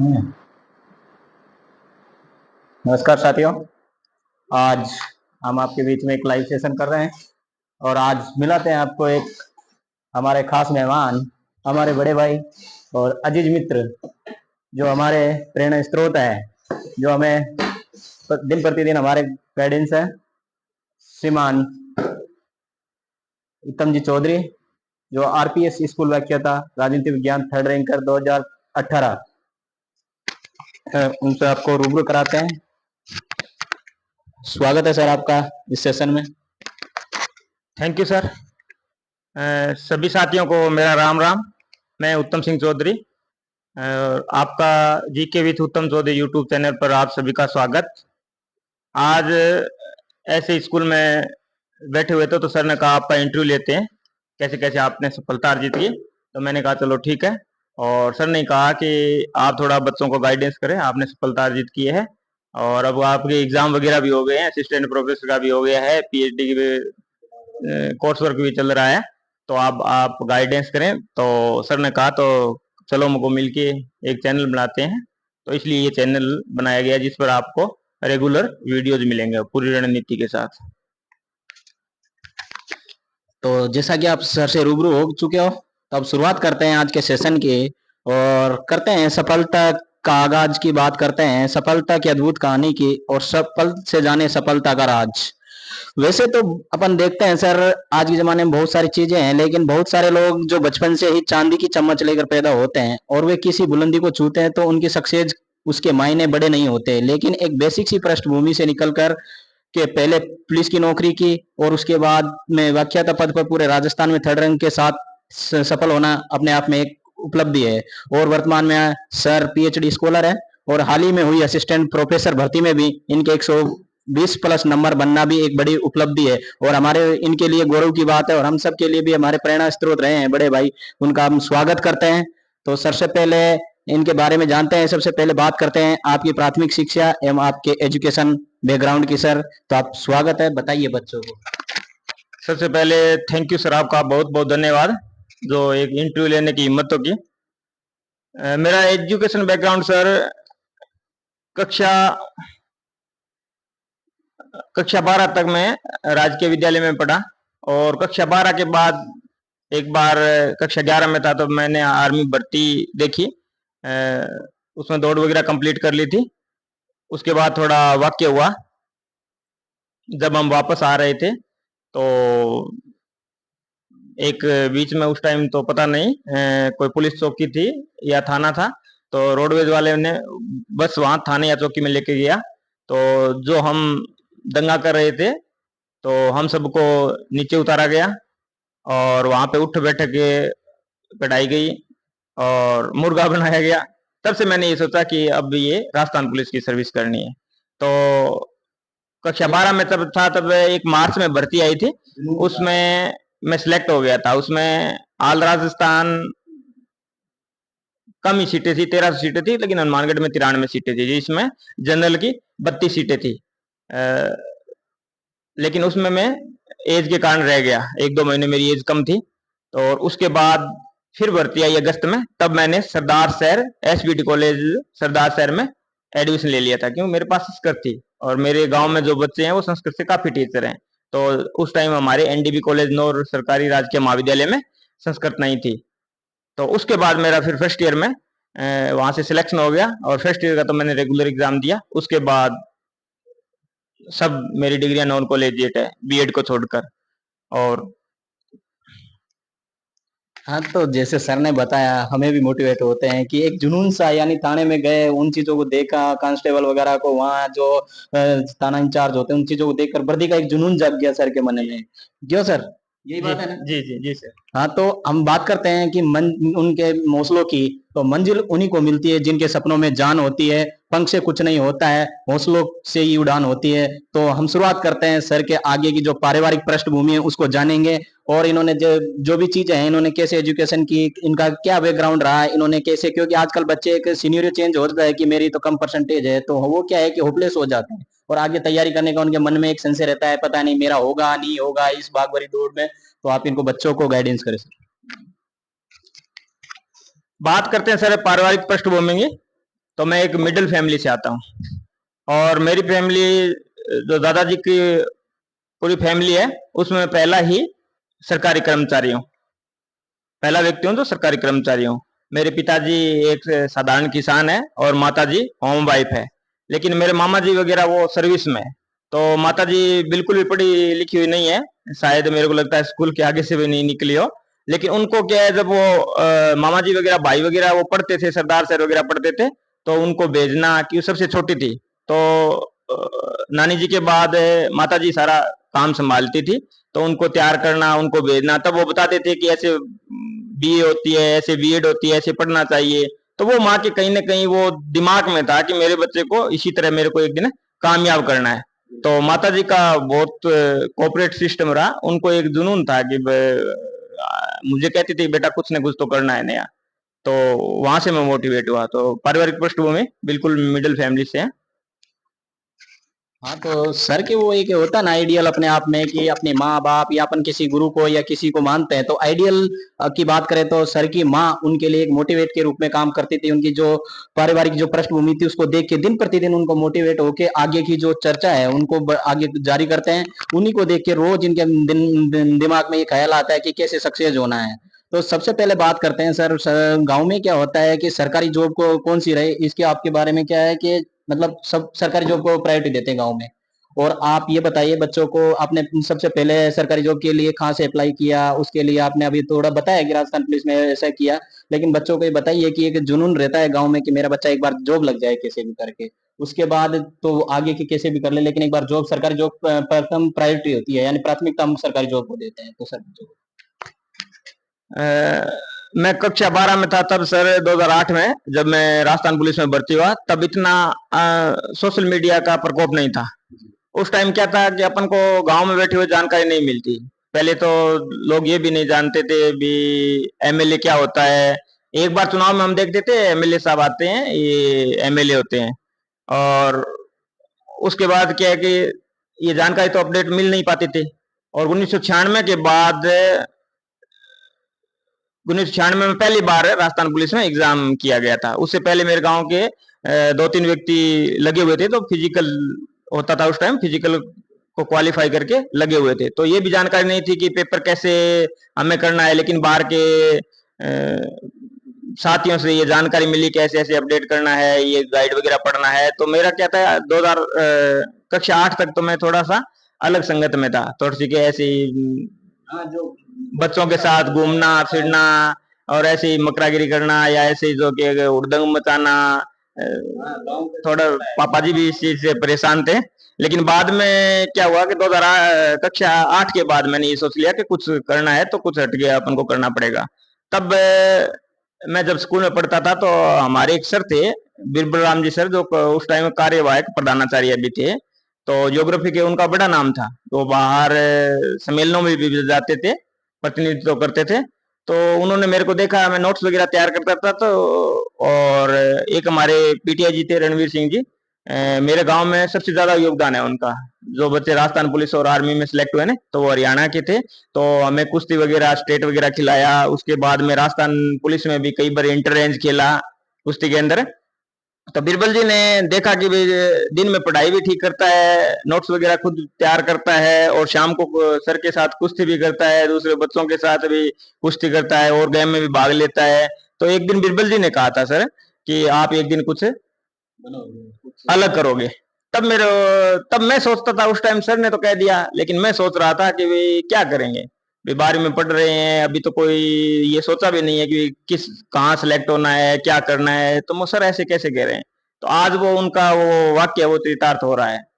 हम्म। नमस्कार साथियों। आज हम आपके बीच में एक लाइव सेशन कर रहे हैं और आज मिलाते हैं आपको एक हमारे खास मेहमान, हमारे बड़े भाई और अजीज मित्र, जो हमारे प्रेरणा स्रोत है, जो हमें दिन प्रतिदिन हमारे गाइडेंस है, श्रीमान उत्तम जी चौधरी, जो आरपीएस स्कूल व्याख्याता, राजनीति विज्ञान 3rd रैंकर 2018, उनसे आपको रूबरू कराते हैं। स्वागत है सर आपका इस सेशन में। Thank you sir. सभी साथियों को मेरा राम राम। मैं उत्तम सिंह चौधरी, आपका जीके विथ उत्तम चौधरी यूट्यूब चैनल पर आप सभी का स्वागत। आज ऐसे स्कूल में बैठे हुए थे तो सर ने कहा आपका इंटरव्यू लेते हैं, कैसे कैसे आपने सफलता अर्जित की। तो मैंने कहा चलो ठीक है। और सर ने कहा कि आप थोड़ा बच्चों को गाइडेंस करें, आपने सफलता अर्जित की है और अब आपके एग्जाम वगैरह भी हो गए हैं, असिस्टेंट प्रोफेसर का भी हो गया है, पीएचडी की कोर्स वर्क भी चल रहा है, तो आप गाइडेंस करें। तो सर ने कहा तो चलो मुझको मिलके एक चैनल बनाते हैं। तो इसलिए ये चैनल बनाया गया जिस पर आपको रेगुलर वीडियोज मिलेंगे पूरी रणनीति के साथ। तो जैसा कि आप सर से रूबरू हो चुके हो, तो अब शुरुआत करते हैं आज के सेशन की और करते हैं सफलता का आगाज की बात करते हैं, सफलता की अद्भुत कहानी की, और सफल से जाने सफलता का राज। वैसे तो अपन देखते हैं सर, आज के जमाने में बहुत सारी चीजें हैं, लेकिन बहुत सारे लोग जो बचपन से ही चांदी की चम्मच लेकर पैदा होते हैं और वे किसी बुलंदी को छूते हैं तो उनकी सक्सेस, उसके मायने बड़े नहीं होते। लेकिन एक बेसिक सी पृष्ठभूमि से निकलकर के पहले पुलिस की नौकरी की और उसके बाद में व्याख्याता पद पर पूरे राजस्थान में 3rd रैंक के साथ सफल होना अपने आप में एक उपलब्धि है। और वर्तमान में सर पीएचडी स्कॉलर है और हाल ही में हुई असिस्टेंट प्रोफेसर भर्ती में भी इनके 120 प्लस नंबर बनना भी एक बड़ी उपलब्धि है और हमारे इनके लिए गौरव की बात है और हम सब के लिए भी हमारे प्रेरणा स्रोत रहे हैं बड़े भाई, उनका हम स्वागत करते हैं। तो सर से पहले इनके बारे में जानते हैं। सबसे पहले बात करते हैं आपकी प्राथमिक शिक्षा एवं आपके एजुकेशन बैकग्राउंड की। सर तो आप स्वागत है, बताइए बच्चों को। सबसे पहले थैंक यू सर, आपका बहुत बहुत धन्यवाद जो एक इंटरव्यू लेने की हिम्मत तो की। मेरा एजुकेशन बैकग्राउंड सर कक्षा कक्षा 12 तक मैं राजकीय विद्यालय में पढ़ा और कक्षा 12 के बाद एक बार कक्षा 11 में था तो मैंने आर्मी भर्ती देखी, उसमें दौड़ वगैरह कंप्लीट कर ली थी। उसके बाद थोड़ा वाक्य हुआ, जब हम वापस आ रहे थे तो एक बीच में उस टाइम तो पता नहीं कोई पुलिस चौकी थी या थाना था, तो रोडवेज वाले ने बस वहां थाने या चौकी में लेके गया। तो जो हम दंगा कर रहे थे तो हम सबको नीचे उतारा गया और वहां पे उठ बैठक कढ़ाई गई और मुर्गा बनाया गया। तब से मैंने ये सोचा कि अब ये राजस्थान पुलिस की सर्विस करनी है। तो कक्षा 12 में तब था, तब एक मार्च में भर्ती आई थी, उसमें मैं सिलेक्ट हो गया था। उसमें ऑल राजस्थान कम ही सीटें थी, 1300 सीटें थी, लेकिन हनुमानगढ़ में 93 सीटें थी जिसमें जनरल की 32 सीटें थी। लेकिन उसमें मैं एज के कारण रह गया, 1-2 महीने मेरी एज कम थी। तो और उसके बाद फिर भर्ती आई अगस्त में, तब मैंने सरदार शहर एसबीटी कॉलेज सरदार शहर में एडमिशन ले लिया था, क्योंकि मेरे पास संस्कृत थी और मेरे गांव में जो बच्चे हैं वो संस्कृत से काफी टीचर हैं। तो उस टाइम हमारे एनडीबी कॉलेज नौर सरकारी राजकीय महाविद्यालय में संस्कृत नहीं थी। तो उसके बाद मेरा फिर फर्स्ट ईयर में वहां से सिलेक्शन हो गया और फर्स्ट ईयर का तो मैंने रेगुलर एग्जाम दिया। उसके बाद सब मेरी डिग्रियां नॉन कॉलेजिएट है बीएड को छोड़कर। और हाँ, तो जैसे सर ने बताया, हमें भी मोटिवेट होते हैं कि एक जुनून सा, यानी थाने में गए, उन चीजों को देखा, कांस्टेबल वगैरह को, वहाँ जो थाना इंचार्ज होते हैं, उन चीजों को देखकर वर्दी का एक जुनून जग गया सर के मन में। क्यों सर, यही जी बात है ना? जी जी जी सर। हाँ, तो हम बात करते हैं कि उनके हौसलों की, तो मंजिल उन्हीं को मिलती है जिनके सपनों में जान होती है। पंख से कुछ नहीं होता है, हौसलों से ही उड़ान होती है। तो हम शुरुआत करते हैं सर के आगे की जो पारिवारिक पृष्ठभूमि है उसको जानेंगे और इन्होंने जो भी चीजें हैं, इन्होंने कैसे एजुकेशन की, इनका क्या बैकग्राउंड रहा है, इन्होंने कैसे, क्योंकि आजकल बच्चे एक सीनियर चेंज होता है कि मेरी तो कम परसेंटेज है, तो वो क्या है कि होपलेस हो जाते हैं और आगे तैयारी करने का उनके मन में एक संशय रहता है, पता नहीं मेरा होगा नहीं होगा इस भाग भरी दौड़ में। तो आप इनको बच्चों को गाइडेंस करें सर। बात करते हैं सर पारिवारिक पृष्ठभूमि की। तो मैं एक मिडिल फैमिली से आता हूँ, और मेरी फैमिली जो दादाजी की पूरी फैमिली है, उसमें पहला ही सरकारी कर्मचारी हूँ, पहला व्यक्ति हूँ जो सरकारी कर्मचारी हूँ। मेरे पिताजी एक साधारण किसान है और माताजी होम वाइफ है, लेकिन मेरे मामा जी वगैरह वो सर्विस में है। तो माताजी बिल्कुल भी पढ़ी लिखी हुई नहीं है, शायद मेरे को लगता है स्कूल के आगे से भी नहीं निकली हो। लेकिन उनको क्या है, जब वो मामा जी वगैरह भाई वगैरह वो पढ़ते थे, सरदार सर वगैरह पढ़ते थे, तो उनको भेजना, कि सबसे छोटी थी, तो नानी जी के बाद माता जी सारा काम संभालती थी, तो उनको तैयार करना, उनको भेजना, तब वो बताते थे कि ऐसे बीए होती है, ऐसे बीएड होती है, ऐसे पढ़ना चाहिए। तो वो माँ के कहीं ना कहीं वो दिमाग में था कि मेरे बच्चे को इसी तरह मेरे को एक दिन कामयाब करना है। तो माता जी का बहुत कोऑपरेट सिस्टम रहा, उनको एक जुनून था कि मुझे कहती थी बेटा कुछ ना कुछ तो करना है नया। तो वहां से मैं मोटिवेट हुआ। तो पारिवारिक पृष्ठभूमि बिल्कुल मिडिल फैमिली से है। हाँ, तो सर के वो एक होता ना आइडियल अपने आप में कि अपने माँ बाप या अपन किसी गुरु को या किसी को मानते हैं, तो आइडियल की बात करें तो सर की माँ उनके लिए एक मोटिवेट के रूप में काम करती थी। उनकी जो पारिवारिक जो पृष्ठभूमि थी उसको देख के दिन प्रतिदिन उनको मोटिवेट होके आगे की जो चर्चा है उनको आगे जारी करते हैं। उन्हीं को देख के रोज इनके दिमाग में ये ख्याल आता है कि कैसे सक्सेस होना है। तो सबसे पहले बात करते हैं सर, गांव में क्या होता है कि सरकारी जॉब को कौन सी रहे, इसके आपके बारे में क्या है कि मतलब सब सरकारी जॉब को प्रायोरिटी देते हैं गांव में। और आप ये बताइए बच्चों को, आपने सबसे पहले सरकारी जॉब के लिए कहाँ से अप्लाई किया, उसके लिए आपने अभी थोड़ा बताया कि राजस्थान पुलिस में ऐसा किया, लेकिन बच्चों को ये बताइए कि एक जुनून रहता है गांव में कि मेरा बच्चा एक बार जॉब लग जाए कैसे भी करके, उसके बाद तो आगे की कैसे भी कर ले, लेकिन एक बार जॉब, सरकारी जॉब प्रथम प्रायोरिटी होती है, यानी प्राथमिकता हम सरकारी जॉब को देते हैं। तो सर अ, मैं कक्षा 12 में था तब सर, 2008 में जब मैं राजस्थान पुलिस में भर्ती हुआ, तब इतना सोशल मीडिया का प्रकोप नहीं था। उस टाइम क्या था कि अपन को गांव में बैठे हुए जानकारी नहीं मिलती। पहले तो लोग ये भी नहीं जानते थे भी एमएलए क्या होता है। एक बार चुनाव में हम देखते थे एमएलए साहब आते हैं, ये एमएलए होते हैं। और उसके बाद क्या है कि ये जानकारी तो अपडेट मिल नहीं पाती थी। और 1996 के बाद, 1996 में पहली बार राजस्थान पुलिस में एग्जाम किया गया था। उससे पहले मेरे गांव के दो तीन व्यक्ति लगे हुए थे, तो फिजिकल होता था उस टाइम, फिजिकल को क्वालिफाई करके लगे हुए थे। तो ये भी जानकारी नहीं थी कि पेपर कैसे हमें करना है, लेकिन बाहर के साथियों से ये जानकारी मिली कैसे ऐसे अपडेट करना है, ये गाइड वगैरह पढ़ना है। तो मेरा क्या था, 2000 कक्षा 8 तक तो मैं थोड़ा सा अलग संगत में था, थोड़ी सी ऐसी हाँ, जो बच्चों के साथ घूमना फिरना, और ऐसे ही मकरागिरी करना, या ऐसे ही जो कि हुड़दंग मचाना। थोड़ा पापा जी भी इस चीज से परेशान थे। लेकिन बाद में क्या हुआ कि 2000 कक्षा 8 के बाद मैंने ये सोच लिया कि कुछ करना है तो कुछ हट गया अपन को करना पड़ेगा। तब मैं जब स्कूल में पढ़ता था, तो हमारे एक सर थे, बिरबल राम जी सर, जो उस टाइम कार्यवाहक प्रधानाचार्य भी थे। तो ज्योग्राफी के उनका बड़ा नाम था, तो बाहर सम्मेलनों में भी जाते थे, प्रतिनिधित्व करते थे। तो उन्होंने मेरे को देखा, मैं नोट्स वगैरह तैयार करता था। तो और एक हमारे पीटीआई जी थे, रणवीर सिंह जी, मेरे गांव में सबसे ज्यादा योगदान है उनका। जो बच्चे राजस्थान पुलिस और आर्मी में सिलेक्ट हुए ना, तो वो हरियाणा के थे। तो हमें कुश्ती वगैरह स्टेट वगैरह खिलाया। उसके बाद में राजस्थान पुलिस में भी कई बार इंटर रेंज खेला कुश्ती के अंदर। तो बिरबल जी ने देखा कि भाई दिन में पढ़ाई भी ठीक करता है, नोट्स वगैरह खुद तैयार करता है, और शाम को सर के साथ कुश्ती भी करता है, दूसरे बच्चों के साथ भी कुश्ती करता है, और गेम में भी भाग लेता है। तो एक दिन बिरबल जी ने कहा था सर कि आप एक दिन कुछ अलग करोगे। तब मेरे तब मैं सोचता था उस टाइम, सर ने तो कह दिया, लेकिन मैं सोच रहा था कि भाई क्या करेंगे, भाई 12वीं में पढ़ रहे हैं, अभी तो कोई ये सोचा भी नहीं है कि किस कहाँ सेलेक्ट होना है, क्या करना है। तो सर ऐसे कैसे कह रहे हैं। तो आज वो उनका वो वाक्य वो चरितार्थ हो रहा है।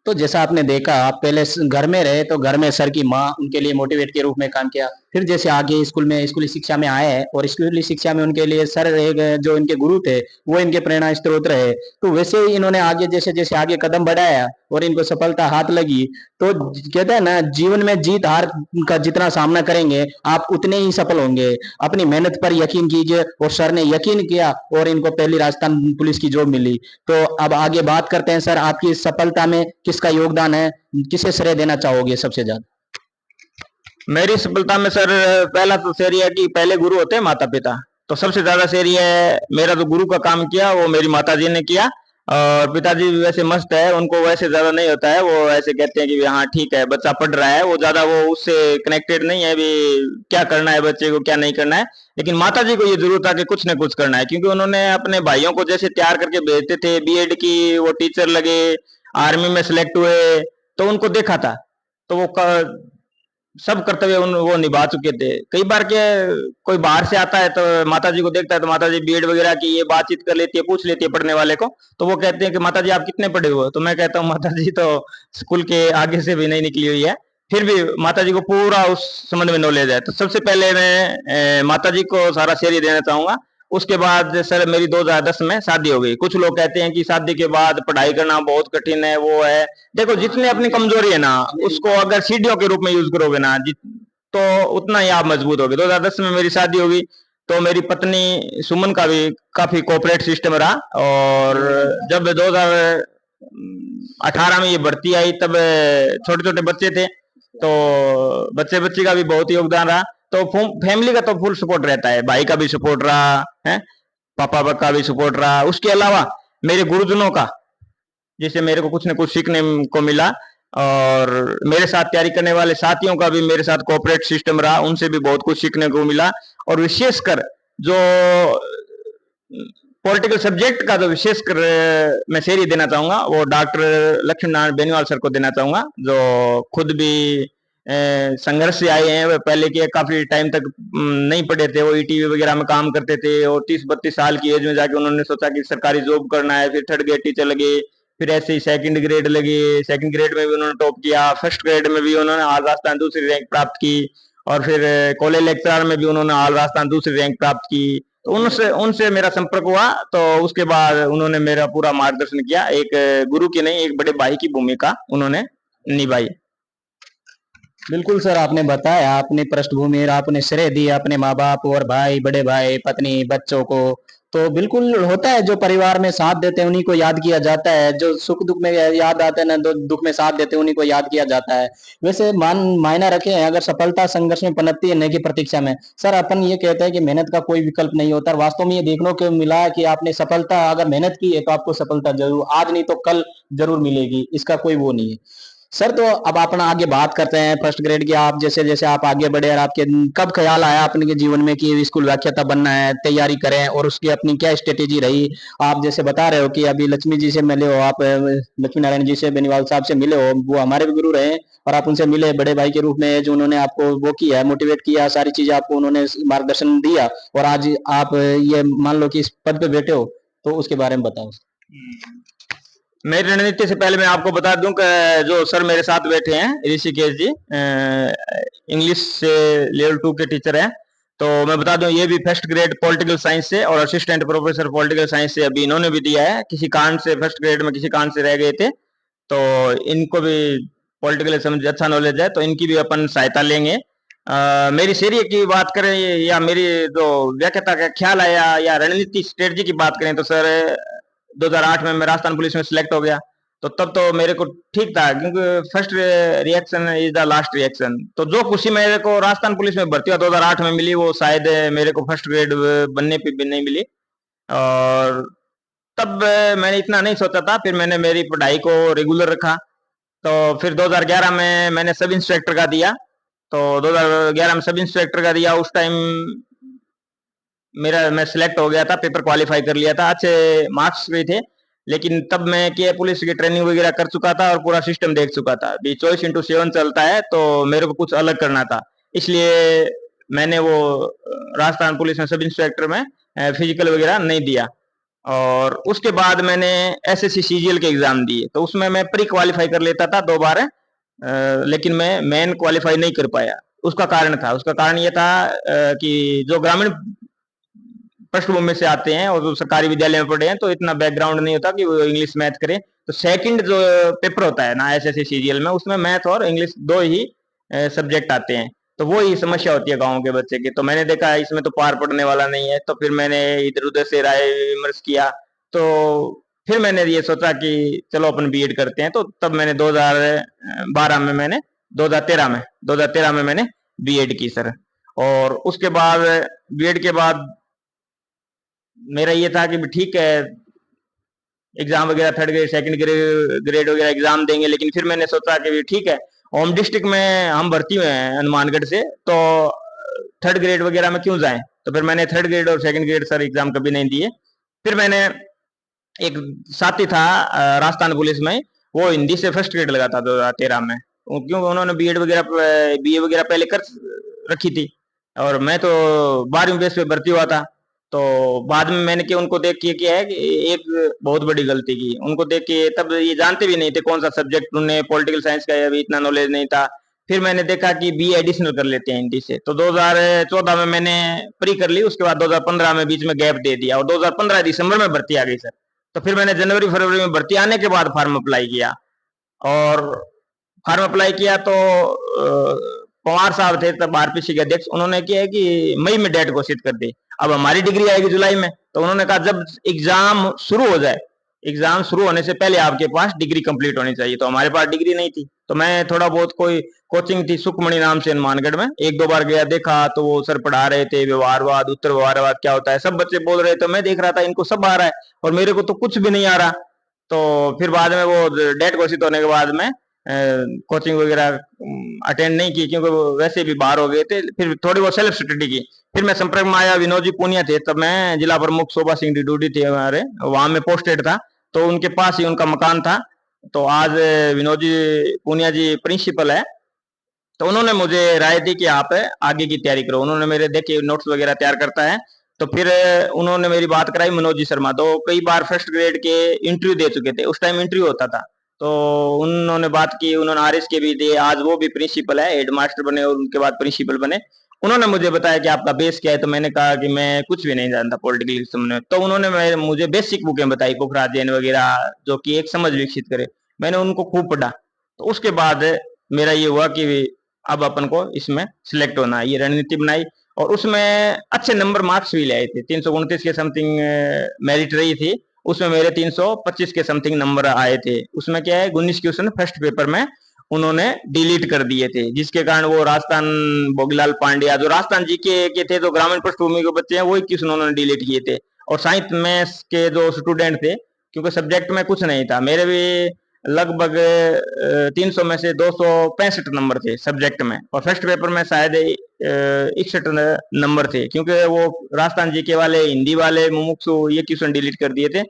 तो जैसा आपने देखा, आप पहले घर में रहे तो घर में सर की माँ उनके लिए मोटिवेट के रूप में काम किया, फिर जैसे आगे स्कूल में स्कूली शिक्षा में आए और स्कूली शिक्षा में उनके लिए सर एक जो इनके गुरु थे वो इनके प्रेरणा स्रोत रहे। तो वैसे ही इन्होंने आगे जैसे जैसे आगे कदम बढ़ाया और इनको सफलता हाथ लगी, तो कहते हैं ना जीवन में जीत हार का जितना सामना करेंगे आप उतने ही सफल होंगे। अपनी मेहनत पर यकीन कीजिए, और सर ने यकीन किया और इनको पहली राजस्थान पुलिस की जॉब मिली। तो अब आगे बात करते हैं सर, आपकी इस सफलता में किसका योगदान है, किसे श्रेय देना चाहोगे सबसे ज्यादा? मेरी सफलता में सर, पहला तो सर ये है कि पहले गुरु होते हैं माता पिता। तो सबसे ज्यादा शेर ये है, मेरा जो गुरु का काम किया वो मेरी माताजी ने किया। और पिताजी भी वैसे मस्त है, उनको वैसे ज्यादा नहीं होता है, वो ऐसे कहते हैं कि हाँ ठीक है बच्चा पढ़ रहा है, वो ज्यादा वो उससे कनेक्टेड नहीं है भी क्या करना है बच्चे को क्या नहीं करना है। लेकिन माताजी को ये जरूर था कि कुछ न कुछ करना है, क्योंकि उन्होंने अपने भाइयों को जैसे तैयार करके भेजते थे, बीएड की वो टीचर लगे, आर्मी में सिलेक्ट हुए, तो उनको देखा था। तो सब कर्तव्य वो निभा चुके थे। कई बार के कोई बाहर से आता है तो माता जी को देखता है, तो माता जी बीएड वगैरह की ये बातचीत कर लेती है, पूछ लेती है पढ़ने वाले को। तो वो कहते हैं कि माता जी आप कितने पढ़े हुए हो? तो मैं कहता हूँ माता जी तो स्कूल के आगे से भी नहीं निकली हुई है, फिर भी माता जी को पूरा उस संबंध में नॉलेज है। तो सबसे पहले मैं माता जी को सारा श्रेय देना चाहूंगा। उसके बाद सर मेरी 2010 में शादी हो गई। कुछ लोग कहते हैं कि शादी के बाद पढ़ाई करना बहुत कठिन है, वो है। देखो जितनी अपनी कमजोरी है ना, उसको अगर सीढ़ियों के रूप में यूज करोगे ना, तो उतना ही आप मजबूत होगे। 2010 में मेरी शादी होगी, तो मेरी पत्नी सुमन का भी काफी कोऑपरेट सिस्टम रहा। और जब 2018 में ये भर्ती आई, तब छोटे छोटे बच्चे थे, तो बच्चे बच्चे का भी बहुत योगदान रहा। तो फैमिली का तो फुल सपोर्ट रहता है, भाई का भी सपोर्ट रहा है, पापा का भी सपोर्ट रहा। उसके अलावा मेरे गुरुजनों का, जिससे मेरे को कुछ न कुछ सीखने को मिला। और मेरे साथ तैयारी करने वाले साथियों का भी मेरे साथ कोऑपरेट सिस्टम रहा, उनसे भी बहुत कुछ सीखने को मिला। और विशेषकर जो पॉलिटिकल सब्जेक्ट का जो विशेषकर मैं शेर देना चाहूंगा, वो डॉक्टर लक्ष्मी नारायण बेनीवाल सर को देना चाहूंगा, जो खुद भी संघर्ष से आए हैं। वो पहले के काफी टाइम तक नहीं पढ़े थे, वो ईटीवी वगैरह में काम करते थे, और 30-32 साल की एज में जाके उन्होंने सोचा कि सरकारी जॉब करना है। फिर थर्ड ग्रेड टीचर लगे, फिर ऐसे ही सेकंड ग्रेड लगे, सेकंड ग्रेड में भी उन्होंने टॉप किया, फर्स्ट ग्रेड में भी उन्होंने ऑल राजस्थान दूसरी रैंक प्राप्त की, और फिर कॉलेज लेक्चरर में भी उन्होंने ऑल राजस्थान दूसरी रैंक प्राप्त की। तो उनसे उनसे मेरा संपर्क हुआ, तो उसके बाद उन्होंने मेरा पूरा मार्गदर्शन किया। एक गुरु की नहीं, एक बड़े भाई की भूमिका उन्होंने निभाई। बिल्कुल सर, आपने बताया अपनी पृष्ठभूमि और आपने श्रेय दिया अपने माँ बाप और भाई, बड़े भाई, पत्नी, बच्चों को। तो बिल्कुल होता है, जो परिवार में साथ देते हैं उन्हीं को याद किया जाता है, जो सुख दुख में याद आते हैं ना, दुख में साथ देते हैं उन्हीं को याद किया जाता है। वैसे मायना रखे हैं, अगर सफलता संघर्ष में पनपती है न कि प्रतीक्षा में। सर अपन ये कहते हैं कि मेहनत का कोई विकल्प नहीं होता, और वास्तव में ये देखने को मिला है कि आपने सफलता अगर मेहनत की है तो आपको सफलता जरूर, आज नहीं तो कल जरूर मिलेगी, इसका कोई वो नहीं है। सर तो अब अपना आगे बात करते हैं फर्स्ट ग्रेड की। आप जैसे जैसे आप आगे बढ़े, और आपके कब ख्याल आया अपने जीवन में कि स्कूल व्याख्याता बनना है, तैयारी करें, और उसकी अपनी क्या स्ट्रेटेजी रही? आप जैसे बता रहे हो कि अभी लक्ष्मी जी से मिले हो, आप लक्ष्मी नारायण जी से, बेनीवाल साहब से मिले हो, वो हमारे भी गुरु रहे, और आप उनसे मिले बड़े भाई के रूप में, जो उन्होंने आपको वो किया, मोटिवेट किया, सारी चीजें आपको उन्होंने मार्गदर्शन दिया, और आज आप ये मान लो कि इस पद पे बैठे हो, तो उसके बारे में बताओ। मेरी रणनीति से पहले मैं आपको बता दूं कि जो सर मेरे साथ बैठे हैं ऋषिकेश जी, इंग्लिश से लेवल 2 के टीचर हैं। तो मैं बता दूं, ये भी फर्स्ट ग्रेड पॉलिटिकल साइंस से और असिस्टेंट प्रोफेसर पॉलिटिकल साइंस से अभी इन्होंने भी दिया है। किसी कारण से फर्स्ट ग्रेड में किसी कारण से रह गए थे, तो इनको भी पॉलिटिकल समझ अच्छा नॉलेज है, तो इनकी भी अपन सहायता लेंगे। मेरी शेरिय की बात करें या मेरी जो व्याख्याता का ख्याल आया या रणनीति स्ट्रेटजी की बात करें, तो सर 2008 में मैं राजस्थान पुलिस में सिलेक्ट हो गया। तो तब तो मेरे को ठीक था, क्योंकि first reaction is the last reaction. तो जो खुशी मेरे को राजस्थान पुलिस में भर्ती हुआ 2008 में मिली, वो शायद मेरे को फर्स्ट ग्रेड बनने पे भी नहीं मिली। और तब मैंने इतना नहीं सोचा था, फिर मैंने मेरी पढ़ाई को रेगुलर रखा। तो फिर 2011 में मैंने सब इंस्पेक्टर का दिया। तो 2011 में सब इंस्पेक्टर का दिया, उस टाइम मैं सिलेक्ट हो गया था, पेपर क्वालिफाई कर लिया था, अच्छे मार्क्स भी थे। लेकिन तब मैं के पुलिस की ट्रेनिंग वगैरह कर चुका था और पूरा सिस्टम देख चुका था। भी 24/7 चलता है, तो मेरे को कुछ अलग करना था। इसलिए मैंने वो राजस्थान पुलिस में सब इंस्पेक्टर में फिजिकल वगैरह नहीं दिया। और उसके बाद मैंने एसएससी सीजीएल के एग्जाम दिए, तो उसमें मैं प्री क्वालिफाई कर लेता था 2 बार, लेकिन मैं मेन क्वालिफाई नहीं कर पाया। उसका कारण ये था कि जो ग्रामीण पृष्ठभूमि से आते हैं और जो सरकारी विद्यालय में पढ़े हैं, तो इतना बैकग्राउंड नहीं होता कि वो इंग्लिश मैथ करे। तो सेकंड जो पेपर होता है ना एसएससी सीजीएल में, उसमें मैथ और इंग्लिश दो ही सब्जेक्ट आते हैं। तो वो ही समस्या होती है गाँव के बच्चे की। तो मैंने देखा इसमें तो पार पड़ने वाला नहीं है, तो फिर मैंने इधर उधर से राय विमर्श किया। तो फिर मैंने ये सोचा कि चलो अपन बीएड करते हैं। तो तब मैंने 2012 में मैंने 2013 में मैंने बीएड की सर। और उसके बाद बीएड के बाद मेरा ये था कि ठीक है, एग्जाम वगैरह थर्ड ग्रेड सेकंड ग्रेड वगैरह एग्जाम देंगे, लेकिन फिर मैंने सोचा कि ठीक है, होम डिस्ट्रिक्ट में हम भर्ती हुए हैं हनुमानगढ़ से, तो थर्ड ग्रेड वगैरह में क्यों जाएं। तो फिर मैंने थर्ड ग्रेड और सेकंड ग्रेड सर एग्जाम कभी नहीं दिए। फिर मैंने एक साथी था राजस्थान पुलिस में, वो हिंदी से फर्स्ट ग्रेड लगा था 2013 में, क्योंकि उन्होंने बीएड वगैरह बीए वगैरह पहले कर रखी थी, और मैं तो 12वीं बेस पे भर्ती हुआ था। तो बाद में मैंने क्या उनको देख के किया है कि एक बहुत बड़ी गलती की, उनको देख के, तब ये जानते भी नहीं थे कौन सा सब्जेक्ट, उन्हें पॉलिटिकल साइंस का अभी इतना नॉलेज नहीं था। फिर मैंने देखा कि बी एडिशनल कर लेते हैं हिंदी से, तो 2014 में मैंने प्री कर ली, उसके बाद 2015 में बीच में गैप दे दिया, और 2015 दिसंबर में भर्ती आ गई सर। तो फिर मैंने जनवरी फरवरी में भर्ती आने के बाद फार्म अप्लाई किया, और फार्म अप्लाई किया तो पवार साहब थे तब आरपीसी के अध्यक्ष, उन्होंने किया है कि मई में डेट घोषित कर दी। अब हमारी डिग्री आएगी जुलाई में, तो उन्होंने कहा जब एग्जाम शुरू हो जाए, एग्जाम शुरू होने से पहले आपके पास डिग्री कंप्लीट होनी चाहिए। तो हमारे पास डिग्री नहीं थी, तो मैं थोड़ा बहुत कोई कोचिंग थी सुखमणि नाम से हनुमानगढ़ में, एक दो बार गया, देखा तो वो सर पढ़ा रहे थे व्यवहारवाद उत्तर व्यवहारवाद क्या होता है, सब बच्चे बोल रहे थे, तो मैं देख रहा था इनको सब आ रहा है और मेरे को तो कुछ भी नहीं आ रहा। तो फिर बाद में वो डेट घोषित होने के बाद में कोचिंग वगैरह अटेंड नहीं की, क्योंकि वो वैसे भी बाहर हो गए थे। फिर थोड़ी बहुत सेल्फ स्टडी की। फिर मैं संपर्क में आया, विनोद जी पूनिया थे तब, मैं जिला प्रमुख शोभा सिंह डिडूडी थे हमारे, वहां में पोस्टेड था, तो उनके पास ही उनका मकान था। तो आज विनोद जी पूनिया जी प्रिंसिपल है, तो उन्होंने मुझे राय दी कि आप आगे की तैयारी करो। उन्होंने मेरे देखे नोट्स वगैरह तैयार करता है, तो फिर उन्होंने मेरी बात कराई मनोज जी शर्मा, तो कई बार फर्स्ट ग्रेड के इंटरव्यू दे चुके थे, उस टाइम इंटरव्यू होता था। तो उन्होंने बात की, उन्होंने आरएस के भी दिए, आज वो भी प्रिंसिपल है, हेड मास्टर बने और उनके बाद प्रिंसिपल बने। उन्होंने मुझे बताया कि आपका बेस क्या है, तो मैंने कहा कि मैं कुछ भी नहीं जानता पॉलिटिकल सिस्टम में। तो उन्होंने मुझे बेसिक बुकें बताई, पोखराज जैन वगैरह, जो कि एक समझ विकसित करे। मैंने उनको खूब पढ़ा, तो उसके बाद मेरा ये हुआ कि अब अपन को इसमें सिलेक्ट होना है, ये रणनीति बनाई, और उसमें अच्छे नंबर मार्क्स भी ले आए थे, 329 के समथिंग मेरिट रही थी, उसमें मेरे 325 के समथिंग नंबर आए थे। उसमें क्या है, 19 क्वेश्चन फर्स्ट पेपर में उन्होंने डिलीट कर दिए थे, जिसके कारण वो राजस्थान भोगीलाल पांड्या, जो राजस्थान जीके के थे, जो ग्रामीण पृष्ठभूमि के बच्चे हैं, वही क्वेश्चन उन्होंने डिलीट किए थे। और साइंस मैथ्स के जो स्टूडेंट थे, क्योंकि सब्जेक्ट में कुछ नहीं था, मेरे भी लगभग 300 में से 265 नंबर थे सब्जेक्ट में, और फर्स्ट पेपर में शायद 61 नंबर थे, क्योंकि वो राजस्थान जीके वाले, हिंदी वाले मुमुक्षु ये क्वेश्चन डिलीट कर दिए थे।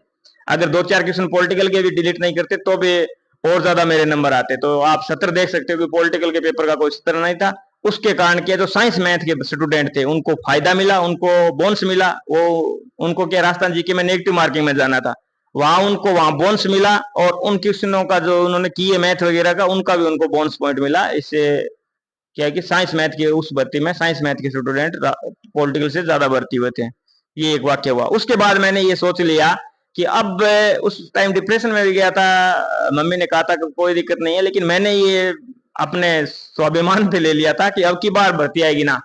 अगर दो चार क्वेश्चन पॉलिटिकल के भी डिलीट नहीं करते तो भी और ज्यादा मेरे नंबर आते। तो आप सत्र देख सकते हो कि पॉलिटिकल के पेपर का कोई सत्र नहीं था। उसके कारण क्या, जो साइंस मैथ के स्टूडेंट थे उनको फायदा मिला, उनको बोनस मिला। वो उनको क्या, राजस्थान जीके में नेगेटिव मार्किंग में जाना था, वहां उनको वहां बोनस मिला, और उन क्वेश्चनों का जो उन्होंने किए मैथ वगैरह का, उनका भी उनको बोनस पॉइंट मिला। इससे क्या है कि साइंस मैथ के उस भर्ती में साइंस मैथ के स्टूडेंट पॉलिटिकल से ज्यादा भर्ती हुए थे। ये एक वाक्य हुआ। उसके बाद मैंने ये सोच लिया कि अब उस टाइम डिप्रेशन में भी गया था, मम्मी ने कहा था कि कोई दिक्कत नहीं है, लेकिन मैंने ये अपने स्वाभिमान पे ले लिया था कि अब की बार भर्ती आएगी ना,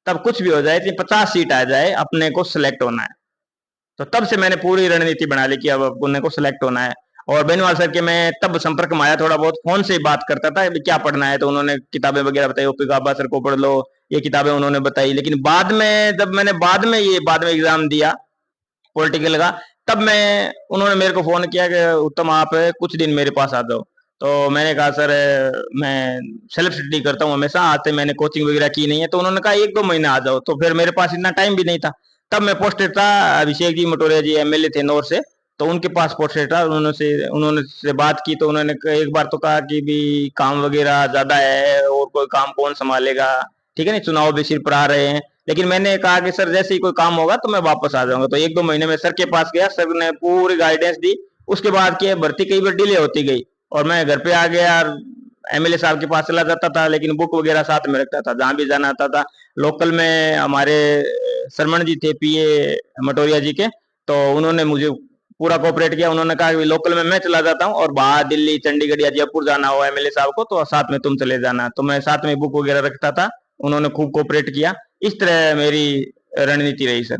तब कुछ भी हो जाए, 50 सीट आ जाए, अपने को सिलेक्ट होना है। तो तब से मैंने पूरी रणनीति बना ली कि अब पुणे को सिलेक्ट होना है। और बेनीवाल सर के मैं तब संपर्क में आया, थोड़ा बहुत फोन से ही बात करता था क्या पढ़ना है, तो उन्होंने किताबें वगैरह बताई, ओपी गाबा सर को पढ़ लो, ये किताबें उन्होंने बताई। लेकिन बाद में जब मैंने बाद में एग्जाम दिया पॉलिटिकल का, तब मैं उन्होंने मेरे को फोन किया कि उत्तम आप कुछ दिन मेरे पास आ जाओ। तो मैंने कहा सर मैं सेल्फ स्टडी करता हूँ हमेशा, आते मैंने कोचिंग वगैरह की नहीं है। तो उन्होंने कहा एक दो महीने आ जाओ। तो फिर मेरे पास इतना टाइम भी नहीं था, तब मैं पोस्टेड था, अभिषेक जी मटोरिया जी एमएलए थे नौर से, तो उनके पास पोस्टेड था। उन्होंने से बात की, तो उन्होंने एक बार तो कहा कि भी काम वगैरह ज्यादा है और कोई काम कौन संभालेगा, ठीक है नहीं, चुनाव भी सिर पर आ रहे हैं। लेकिन मैंने कहा कि सर जैसे ही कोई काम होगा तो मैं वापस आ जाऊंगा। तो एक दो महीने में सर के पास गया, सर ने पूरी गाइडेंस दी। उसके बाद की भर्ती कई बार डिले होती गई, और मैं घर पे आ गया, एमएलए साहब के पास चला जाता था, लेकिन बुक वगैरह साथ में रखता था जहां भी जाना आता था। लोकल में हमारे शरमण जी थे पीए मटोरिया जी के, तो उन्होंने मुझे पूरा कोऑपरेट किया। उन्होंने कहा कि लोकल में मैं चला जाता हूँ, और बाहर दिल्ली चंडीगढ़ या जयपुर जाना हो एमएलए साहब को तो साथ में तुम चले जाना। तो मैं साथ में बुक वगैरह रखता था, उन्होंने खूब कोऑपरेट किया। इस तरह मेरी रणनीति रही सर।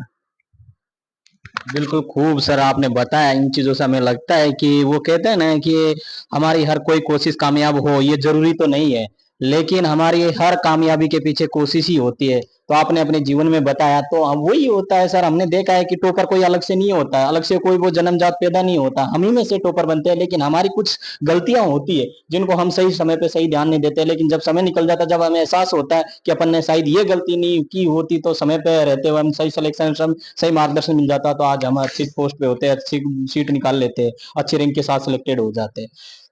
बिल्कुल खूब सर आपने बताया इन चीज़ों से। हमें लगता है कि वो कहते हैं ना कि हमारी हर कोई कोशिश कामयाब हो, ये ज़रूरी तो नहीं है। लेकिन हमारी हर कामयाबी के पीछे कोशिश ही होती है। तो आपने अपने जीवन में बताया, तो हम वही होता है सर, हमने देखा है कि टॉपर कोई अलग से नहीं होता है, अलग से कोई वो जन्मजात पैदा नहीं होता, हम ही में से टॉपर बनते हैं। लेकिन हमारी कुछ गलतियां होती है जिनको हम सही समय पे सही ध्यान नहीं देते, लेकिन जब समय निकल जाता है, जब हमें एहसास होता है कि अपन ने शायद ये गलती नहीं की होती, तो समय पे रहते हुए हम सही सिलेक्शन, सही मार्गदर्शन मिल जाता, तो आज हम अच्छी पोस्ट पे होते हैं, अच्छी सीट निकाल लेते हैं, अच्छे रैंक के साथ सिलेक्टेड हो जाते हैं।